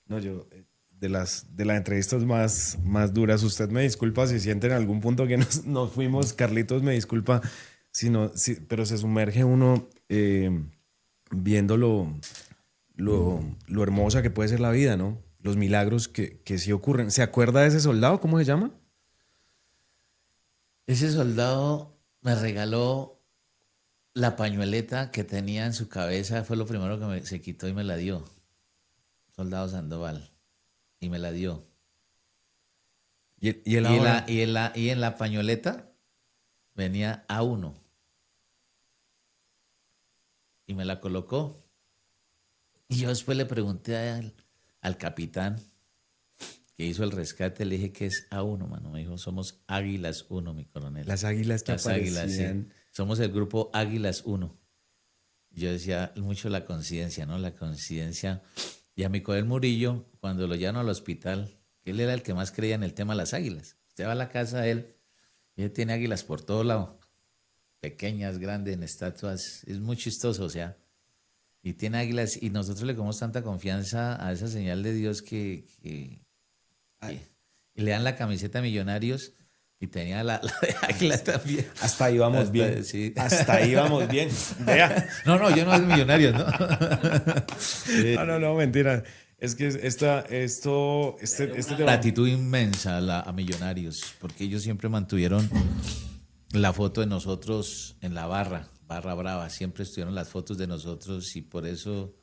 No, yo, de las entrevistas más duras, usted me disculpa si siente en algún punto que nos fuimos, Carlitos me disculpa, si no, pero se sumerge uno viendo lo hermosa que puede ser la vida, ¿no? Los milagros que sí ocurren. ¿Se acuerda de ese soldado? ¿Cómo se llama? Ese soldado me regaló la pañueleta que tenía en su cabeza, fue lo primero que se quitó y me la dio. Soldado Sandoval. Y me la dio. Y él Y ahora, y en la pañoleta venía A1 y me la colocó. Y yo después le pregunté al capitán que hizo el rescate, le dije que es A1, mano. Me dijo, somos Águilas 1, mi coronel. las águilas que Las Águilas, sí. aparecían. Somos el grupo Águilas 1. Yo decía mucho la conciencia, ¿no? La conciencia. Y a mi coronel Murillo, cuando lo llevan al hospital, él era el que más creía en el tema de las águilas. Usted va a la casa de él y él tiene águilas por todo lado. Pequeñas, grandes, en estatuas. Es muy chistoso, o sea. Y tiene águilas y nosotros le damos tanta confianza a esa señal de Dios y le dan la camiseta a Millonarios y tenía la de águila también. Hasta ahí vamos bien. Sí. Hasta ahí vamos bien. Vea. No, yo no es Millonarios, ¿no? No, mentira. Es que este tema. Gratitud inmensa a Millonarios, porque ellos siempre mantuvieron la foto de nosotros en la barra brava, siempre estuvieron las fotos de nosotros y por eso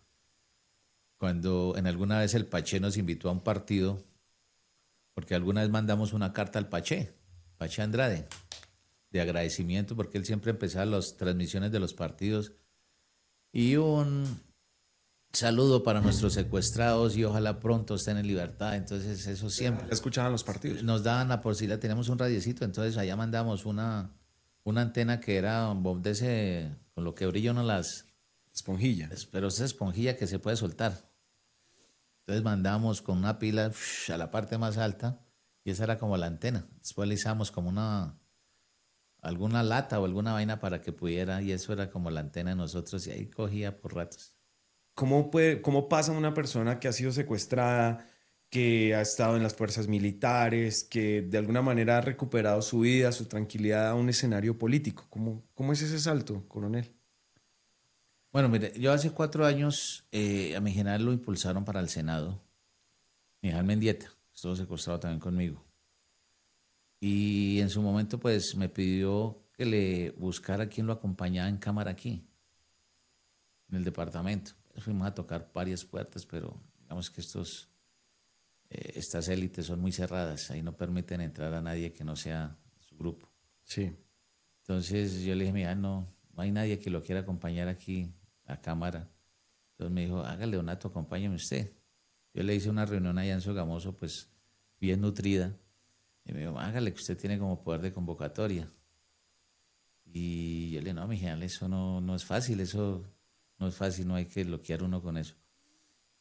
cuando en alguna vez el Paché nos invitó a un partido, porque alguna vez mandamos una carta al Paché Andrade, de agradecimiento, porque él siempre empezaba las transmisiones de los partidos y un saludo para nuestros secuestrados y ojalá pronto estén en libertad. Entonces eso siempre Escuchaban los partidos. nos daban la posibilidad, teníamos un radiecito, entonces allá mandamos una antena que era de ese, con lo que brillan las, Esponjilla. pero esa esponjilla que se puede soltar. Entonces mandamos con una pila a la parte más alta y esa era como la antena. Después le hicimos como alguna lata o alguna vaina para que pudiera y eso era como la antena de nosotros y ahí cogía por ratos. ¿Cómo pasa una persona que ha sido secuestrada, que ha estado en las fuerzas militares, que de alguna manera ha recuperado su vida, su tranquilidad a un escenario político? ¿Cómo es ese salto, coronel? Bueno, mire, yo hace 4 años a mi general lo impulsaron para el Senado, mi general Mendieta, estuvo secuestrado también conmigo. Y en su momento pues me pidió que le buscara quien lo acompañara en cámara aquí, en el departamento. Fuimos a tocar varias puertas, pero digamos que estas élites son muy cerradas, ahí no permiten entrar a nadie que no sea su grupo. Sí. Entonces yo le dije, mira, no hay nadie que lo quiera acompañar aquí a cámara. Entonces me dijo, hágale, Donato, acompáñeme usted. Yo le hice una reunión allá en Sogamoso, pues bien nutrida. Y me dijo, hágale, que usted tiene como poder de convocatoria. Y yo le dije, no, mi general, eso no es fácil, eso no es fácil, no hay que bloquear uno con eso.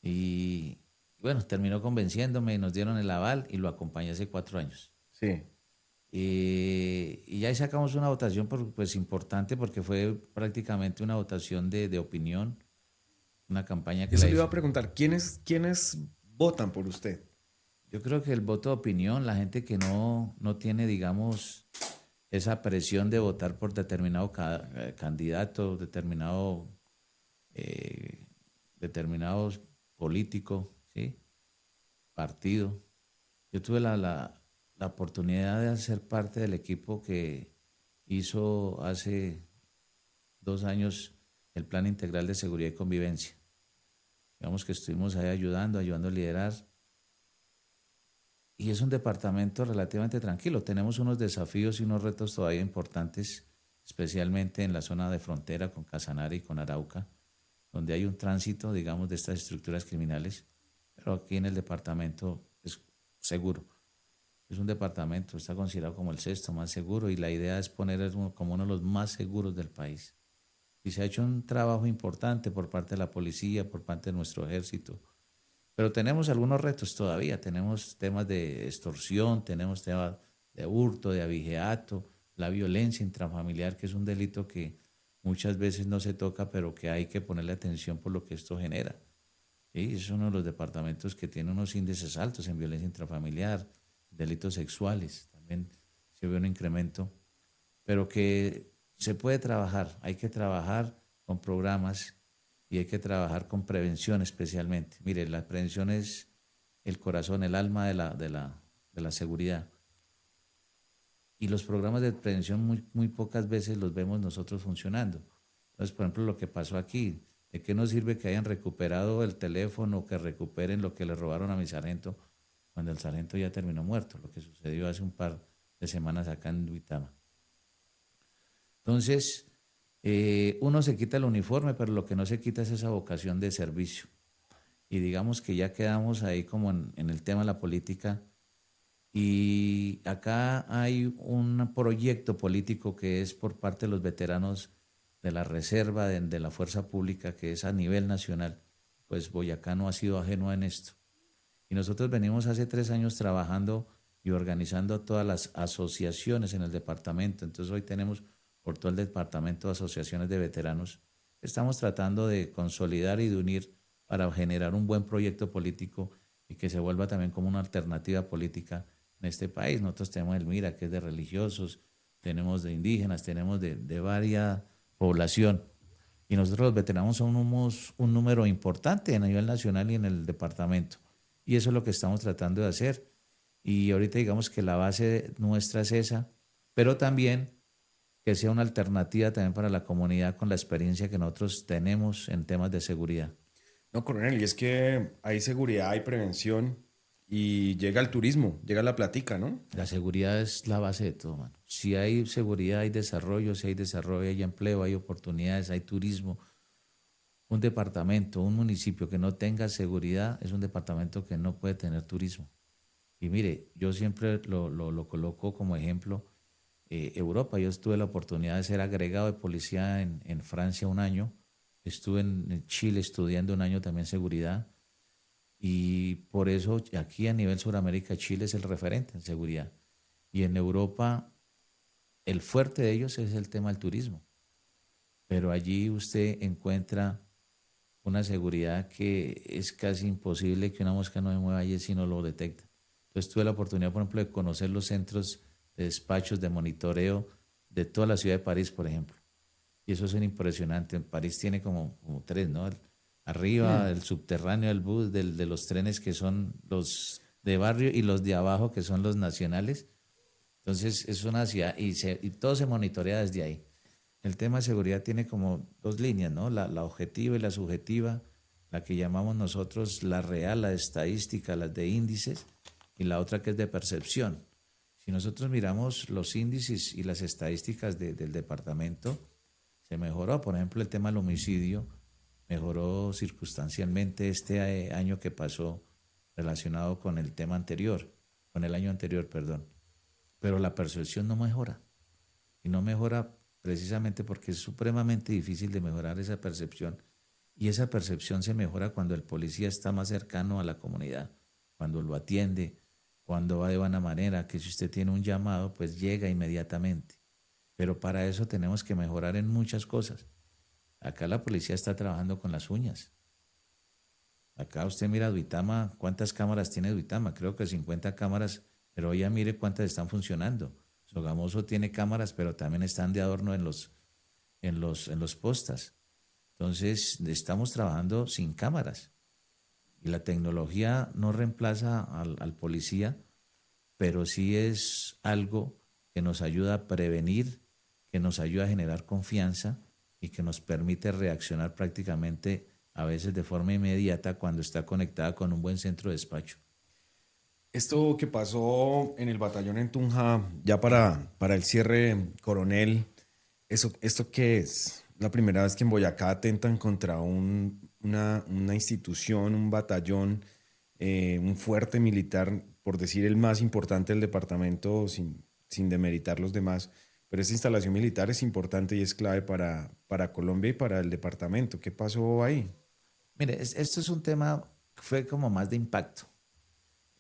Y bueno, terminó convenciéndome, nos dieron el aval y lo acompañé hace 4 años. Sí. Y ya ahí sacamos una votación pues importante porque fue prácticamente una votación de opinión, una campaña que Eso la le iba hizo. a preguntar, ¿quiénes votan por usted? Yo creo que el voto de opinión, la gente que no tiene, digamos, esa presión de votar por determinado candidato, eh, determinado político, ¿sí? Partido. Yo tuve la oportunidad de ser parte del equipo que hizo hace 2 años el Plan Integral de Seguridad y Convivencia. Digamos que estuvimos ahí ayudando a liderar. y es un departamento relativamente tranquilo. Tenemos unos desafíos y unos retos todavía importantes, especialmente en la zona de frontera con Casanare y con Arauca, donde hay un tránsito, digamos, de estas estructuras criminales, pero aquí en el departamento es seguro. Es un departamento, está considerado como el sexto más seguro y la idea es poner como uno de los más seguros del país. Y se ha hecho un trabajo importante por parte de la policía, por parte de nuestro ejército, pero tenemos algunos retos todavía, tenemos temas de extorsión, tenemos temas de hurto, de abigeato, la violencia intrafamiliar, que es un delito que muchas veces no se toca, pero que hay que ponerle atención por lo que esto genera. ¿Sí? Es uno de los departamentos que tiene unos índices altos en violencia intrafamiliar, delitos sexuales, también se ve un incremento, pero que se puede trabajar, hay que trabajar con programas y hay que trabajar con prevención especialmente. Mire, la prevención es el corazón, el alma de la seguridad. Y los programas de prevención muy pocas veces los vemos nosotros funcionando. Entonces, por ejemplo, lo que pasó aquí, ¿de qué nos sirve que hayan recuperado el teléfono, que recuperen lo que le robaron a mi sargento, cuando el sargento ya terminó muerto? Lo que sucedió hace un par de semanas acá en Duitama. Entonces, uno se quita el uniforme, pero lo que no se quita es esa vocación de servicio. Y digamos que ya quedamos ahí como en el tema de la política. Y acá hay un proyecto político que es por parte de los veteranos de la reserva, de la fuerza pública, que es a nivel nacional. Pues Boyacá no ha sido ajeno en esto. Y nosotros venimos hace 3 años trabajando y organizando todas las asociaciones en el departamento. Entonces hoy tenemos por todo el departamento de asociaciones de veteranos. Estamos tratando de consolidar y de unir para generar un buen proyecto político y que se vuelva también como una alternativa política en este país. Nosotros tenemos el MIRA, que es de religiosos, tenemos de indígenas, tenemos de varias población. Y nosotros los veteranos somos un número importante a nivel nacional y en el departamento. Y eso es lo que estamos tratando de hacer. Y ahorita digamos que la base nuestra es esa, pero también que sea una alternativa también para la comunidad con la experiencia que nosotros tenemos en temas de seguridad. No, coronel, y es que hay seguridad, hay prevención y llega el turismo, llega la platica, ¿no? La seguridad es la base de todo, mano. Si hay seguridad, hay desarrollo, si hay desarrollo, hay empleo, hay oportunidades, hay turismo. Un departamento, un municipio que no tenga seguridad es un departamento que no puede tener turismo. Y mire, yo siempre lo coloco como ejemplo. Europa, yo tuve la oportunidad de ser agregado de policía en Francia un año, estuve en Chile estudiando un año también seguridad y por eso aquí a nivel Sudamérica Chile es el referente en seguridad. Y en Europa el fuerte de ellos es el tema del turismo, pero allí usted encuentra una seguridad que es casi imposible que una mosca no se mueva allí si no lo detecta. Entonces tuve la oportunidad, por ejemplo, de conocer los centros de despachos, de monitoreo de toda la ciudad de París, por ejemplo. Y eso es impresionante. En París tiene como tres, ¿no? Arriba, el subterráneo, el bus, de los trenes que son los de barrio y los de abajo que son los nacionales. Entonces es una ciudad y todo se monitorea desde ahí. El tema de seguridad tiene como dos líneas, ¿no? La objetiva y la subjetiva, la que llamamos nosotros la real, la de estadística, las de índices, y la otra que es de percepción. Si nosotros miramos los índices y las estadísticas del departamento, se mejoró. Por ejemplo, el tema del homicidio mejoró circunstancialmente este año que pasó relacionado con el tema anterior, con el año anterior, perdón. Pero la percepción no mejora. Y no mejora precisamente porque es supremamente difícil de mejorar esa percepción. Y esa percepción se mejora cuando el policía está más cercano a la comunidad, cuando lo atiende, cuando va de buena manera, que si usted tiene un llamado, pues llega inmediatamente. Pero para eso tenemos que mejorar en muchas cosas. Acá la policía está trabajando con las uñas. Acá usted mira Duitama, ¿cuántas cámaras tiene Duitama? Creo que 50 cámaras, pero ya mire cuántas están funcionando. Sogamoso tiene cámaras, pero también están de adorno en los postas. Entonces, estamos trabajando sin cámaras. Y la tecnología no reemplaza al policía, pero sí es algo que nos ayuda a prevenir, que nos ayuda a generar confianza y que nos permite reaccionar prácticamente a veces de forma inmediata cuando está conectada con un buen centro de despacho. Esto que pasó en el batallón en Tunja, ya para el cierre, coronel, ¿esto qué es? La primera vez que en Boyacá atentan contra una institución, un batallón, un fuerte militar, por decir el más importante del departamento, sin demeritar los demás. Pero esta instalación militar es importante y es clave para Colombia y para el departamento. ¿Qué pasó ahí? Mire, esto es un tema que fue como más de impacto.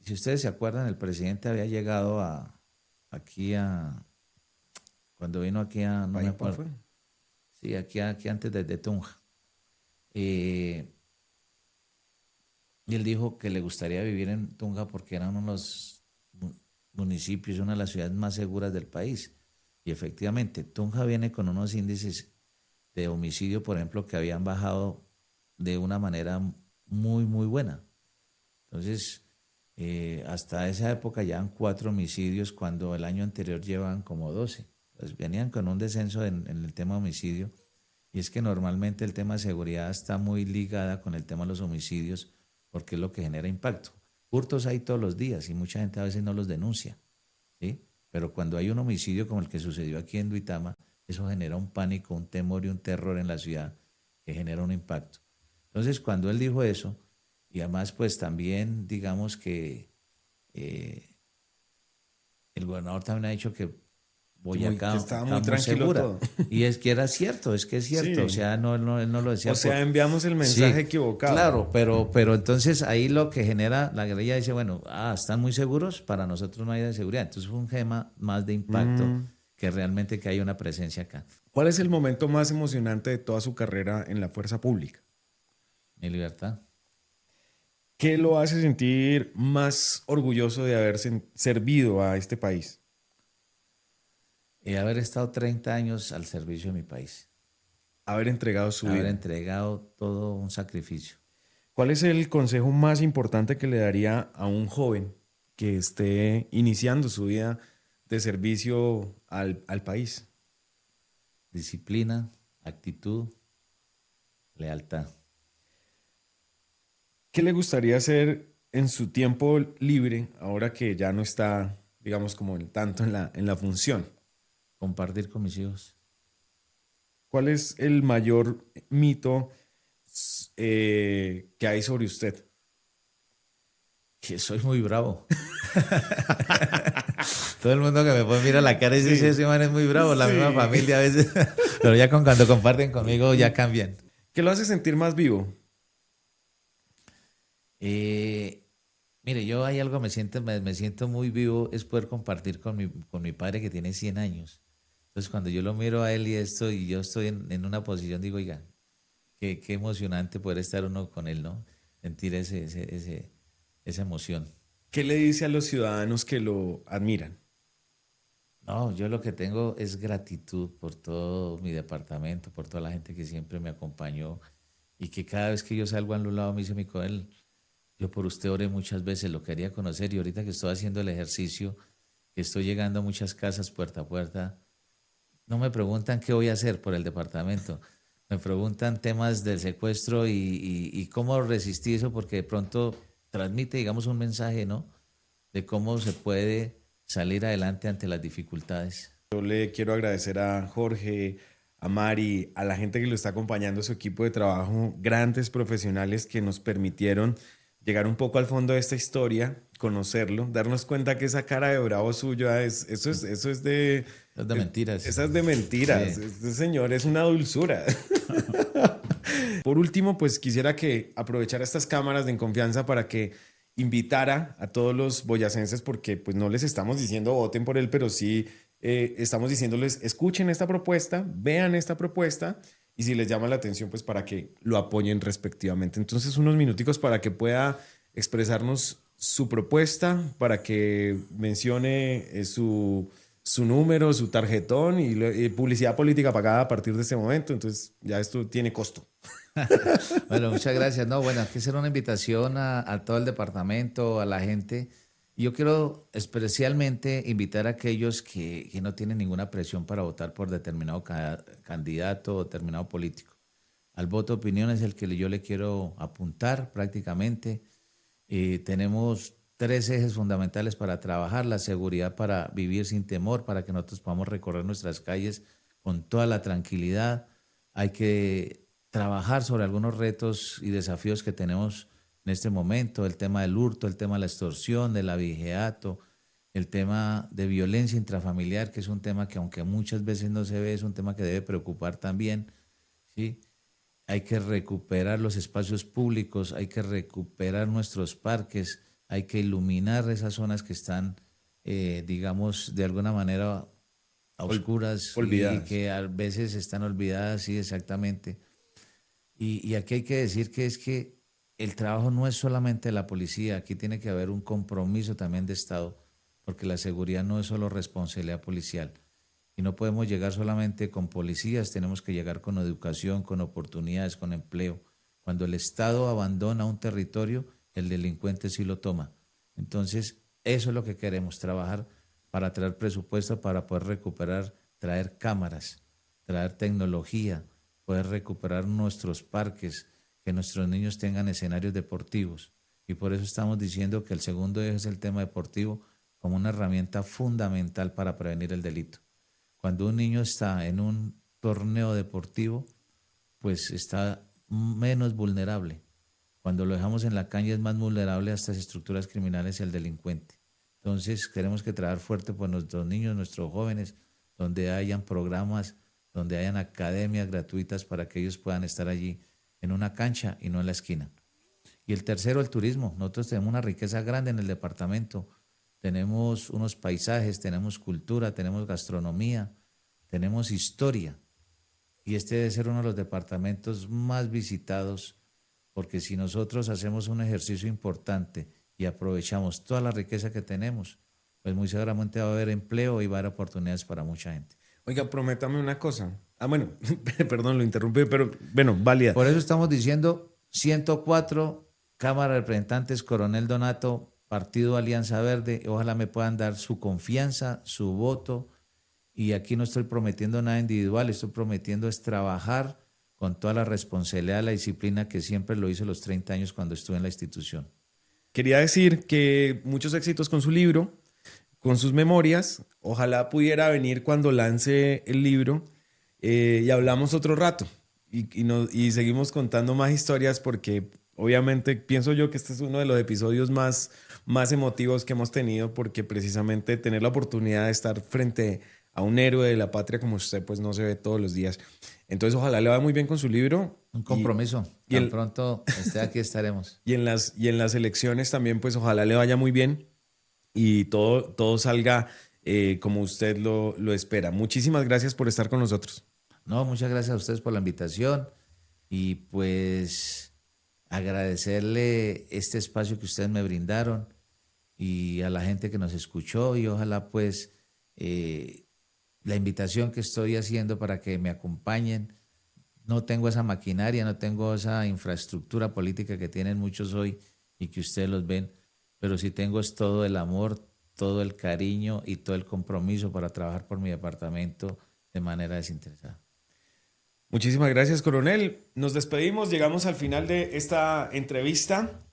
Si ustedes se acuerdan, el presidente había llegado aquí cuando vino aquí no me ¿Paipa acuerdo, fue? sí, aquí antes de Tunja. Eh, y él dijo que le gustaría vivir en Tunja porque era uno de los municipios, una de las ciudades más seguras del país. Y efectivamente, Tunja viene con unos índices de homicidio, por ejemplo, que habían bajado de una manera muy, muy buena. Entonces, hasta esa época llevan 4 homicidios cuando el año anterior llevaban como 12. Pues venían con un descenso en el tema homicidio. Y es que normalmente el tema de seguridad está muy ligada con el tema de los homicidios porque es lo que genera impacto. Hurtos hay todos los días y mucha gente a veces no los denuncia, ¿sí? Pero cuando hay un homicidio como el que sucedió aquí en Duitama, eso genera un pánico, un temor y un terror en la ciudad que genera un impacto. Entonces, cuando él dijo eso, y además pues también digamos que eh, el gobernador también ha dicho que Que Boyacá estaba está muy muy tranquilo segura. todo. Y es que era cierto, es que es cierto. O Sí. sea, él no lo O decía sea, por... enviamos el mensaje Sí, equivocado. claro, pero entonces ahí lo que genera, la guerrilla dice, bueno, están muy seguros, para nosotros no hay de seguridad. Entonces fue un tema más de impacto Mm. que realmente que hay una presencia acá. ¿Cuál es el momento más emocionante de toda su carrera en la fuerza pública? Mi libertad. ¿Qué lo hace sentir más orgulloso de haber servido a este país? Y haber estado 30 años al servicio de mi país. Haber entregado su Haber vida. entregado todo un sacrificio. ¿Cuál es el consejo más importante que le daría a un joven que esté iniciando su vida de servicio al país? Disciplina, actitud, lealtad. ¿Qué le gustaría hacer en su tiempo libre ahora que ya no está, digamos, como tanto en la función? Compartir con mis hijos. ¿Cuál es el mayor mito que hay sobre usted? Que soy muy bravo. Todo el mundo que me pone mira la cara y dice, Sí, ese man es muy bravo, la misma sí. familia a veces. Pero ya cuando comparten conmigo ya cambian. ¿Qué lo hace sentir más vivo? Eh, Mire, yo hay algo, me siento muy vivo, es poder compartir con mi padre que tiene 100 años. Entonces cuando yo lo miro a él y esto, y yo estoy en una posición, digo, oiga, qué emocionante poder estar uno con él, ¿no? Sentir esa emoción. ¿Qué le dice a los ciudadanos que lo admiran? No, yo lo que tengo es gratitud por todo mi departamento, por toda la gente que siempre me acompañó y que cada vez que yo salgo a un lado me dice mi Coel, yo por usted oré muchas veces, lo quería conocer y ahorita que estoy haciendo el ejercicio, que estoy llegando a muchas casas puerta a puerta, no me preguntan qué voy a hacer por el departamento, me preguntan temas del secuestro y cómo resistí eso porque de pronto transmite, digamos, un mensaje, ¿no? De cómo se puede salir adelante ante las dificultades. Yo le quiero agradecer a Jorge, a Mari, a la gente que lo está acompañando, su equipo de trabajo, grandes profesionales que nos permitieron llegar un poco al fondo de esta historia, conocerlo, darnos cuenta que esa cara de bravo suyo eso es de, Es de mentiras. esa es de mentiras. Sí. Este señor es una dulzura. Por último, pues quisiera que aprovechara estas cámaras de En Confianza para que invitara a todos los boyacenses, porque pues no les estamos diciendo voten por él, pero sí estamos diciéndoles escuchen esta propuesta, vean esta propuesta y si les llama la atención, pues para que lo apoyen respectivamente. Entonces, unos minuticos para que pueda expresarnos su propuesta, para que mencione su número, su tarjetón y publicidad política pagada a partir de este momento. Entonces, ya esto tiene costo. Bueno, muchas gracias. No, bueno, aquí será una invitación a todo el departamento, a la gente. Yo quiero especialmente invitar a aquellos que no tienen ninguna presión para votar por determinado candidato o determinado político. Al voto de opinión es el que yo le quiero apuntar prácticamente. Tenemos tres ejes fundamentales para trabajar: la seguridad para vivir sin temor, para que nosotros podamos recorrer nuestras calles con toda la tranquilidad. Hay que trabajar sobre algunos retos y desafíos que tenemos en este momento: el tema del hurto, el tema de la extorsión, del abigeato, el tema de violencia intrafamiliar, que es un tema que, aunque muchas veces no se ve, es un tema que debe preocupar también, ¿sí? Hay que recuperar los espacios públicos, hay que recuperar nuestros parques, hay que iluminar esas zonas que están, digamos, de alguna manera a oscuras y Olvidadas. que a veces están olvidadas, sí, exactamente. Y aquí hay que decir que es que el trabajo no es solamente de la policía, aquí tiene que haber un compromiso también de Estado, porque la seguridad no es solo responsabilidad policial. Y no podemos llegar solamente con policías, tenemos que llegar con educación, con oportunidades, con empleo. Cuando el Estado abandona un territorio, el delincuente sí lo toma. Entonces, eso es lo que queremos: trabajar para traer presupuesto para poder recuperar, traer cámaras, traer tecnología, poder recuperar nuestros parques, que nuestros niños tengan escenarios deportivos. Y por eso estamos diciendo que el segundo eje es el tema deportivo como una herramienta fundamental para prevenir el delito. Cuando un niño está en un torneo deportivo, pues está menos vulnerable. Cuando lo dejamos en la calle es más vulnerable a estas estructuras criminales y al delincuente. Entonces queremos que trabajar fuerte por nuestros niños, nuestros jóvenes, donde hayan programas, donde hayan academias gratuitas para que ellos puedan estar allí en una cancha y no en la esquina. Y el tercero, el turismo. Nosotros tenemos una riqueza grande en el departamento. Tenemos unos paisajes, tenemos cultura, tenemos gastronomía, tenemos historia. Y este debe ser uno de los departamentos más visitados, porque si nosotros hacemos un ejercicio importante y aprovechamos toda la riqueza que tenemos, pues muy seguramente va a haber empleo y va a haber oportunidades para mucha gente. Oiga, prométame una cosa. Ah, bueno, perdón, lo interrumpí, pero bueno, válida. Por eso estamos diciendo 104, Cámara de Representantes, Coronel Donato, Partido Alianza Verde. Ojalá me puedan dar su confianza, su voto. Y aquí no estoy prometiendo nada individual, estoy prometiendo es trabajar con toda la responsabilidad, la disciplina que siempre lo hice los 30 años cuando estuve en la institución. Quería decir que muchos éxitos con su libro, con sus memorias. Ojalá pudiera venir cuando lance el libro y hablamos otro rato y seguimos contando más historias porque obviamente pienso yo que este es uno de los episodios más emotivos que hemos tenido porque precisamente tener la oportunidad de estar frente a un héroe de la patria como usted pues no se ve todos los días. Entonces ojalá le vaya muy bien con su libro Un compromiso, y, tan el, pronto esté aquí estaremos. y en las elecciones también pues ojalá le vaya muy bien y todo salga como usted lo espera. Muchísimas gracias por estar con nosotros. No, muchas gracias a ustedes por la invitación y pues agradecerle este espacio que ustedes me brindaron y a la gente que nos escuchó, y ojalá pues la invitación que estoy haciendo para que me acompañen. No tengo esa maquinaria, no tengo esa infraestructura política que tienen muchos hoy y que ustedes los ven, pero sí tengo es todo el amor, todo el cariño y todo el compromiso para trabajar por mi departamento de manera desinteresada. Muchísimas gracias, coronel. Nos despedimos, llegamos al final de esta entrevista.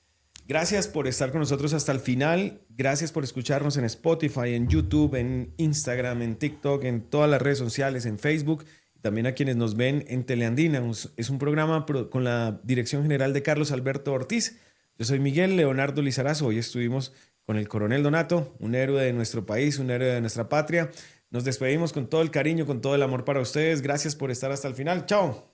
Gracias por estar con nosotros hasta el final. Gracias por escucharnos en Spotify, en YouTube, en Instagram, en TikTok, en todas las redes sociales, en Facebook. Y también a quienes nos ven en Teleandina. Es un programa con la dirección general de Carlos Alberto Ortiz. Yo soy Miguel Leonardo Lizarazo. Hoy estuvimos con el coronel Donato, un héroe de nuestro país, un héroe de nuestra patria. Nos despedimos con todo el cariño, con todo el amor para ustedes. Gracias por estar hasta el final. Chao.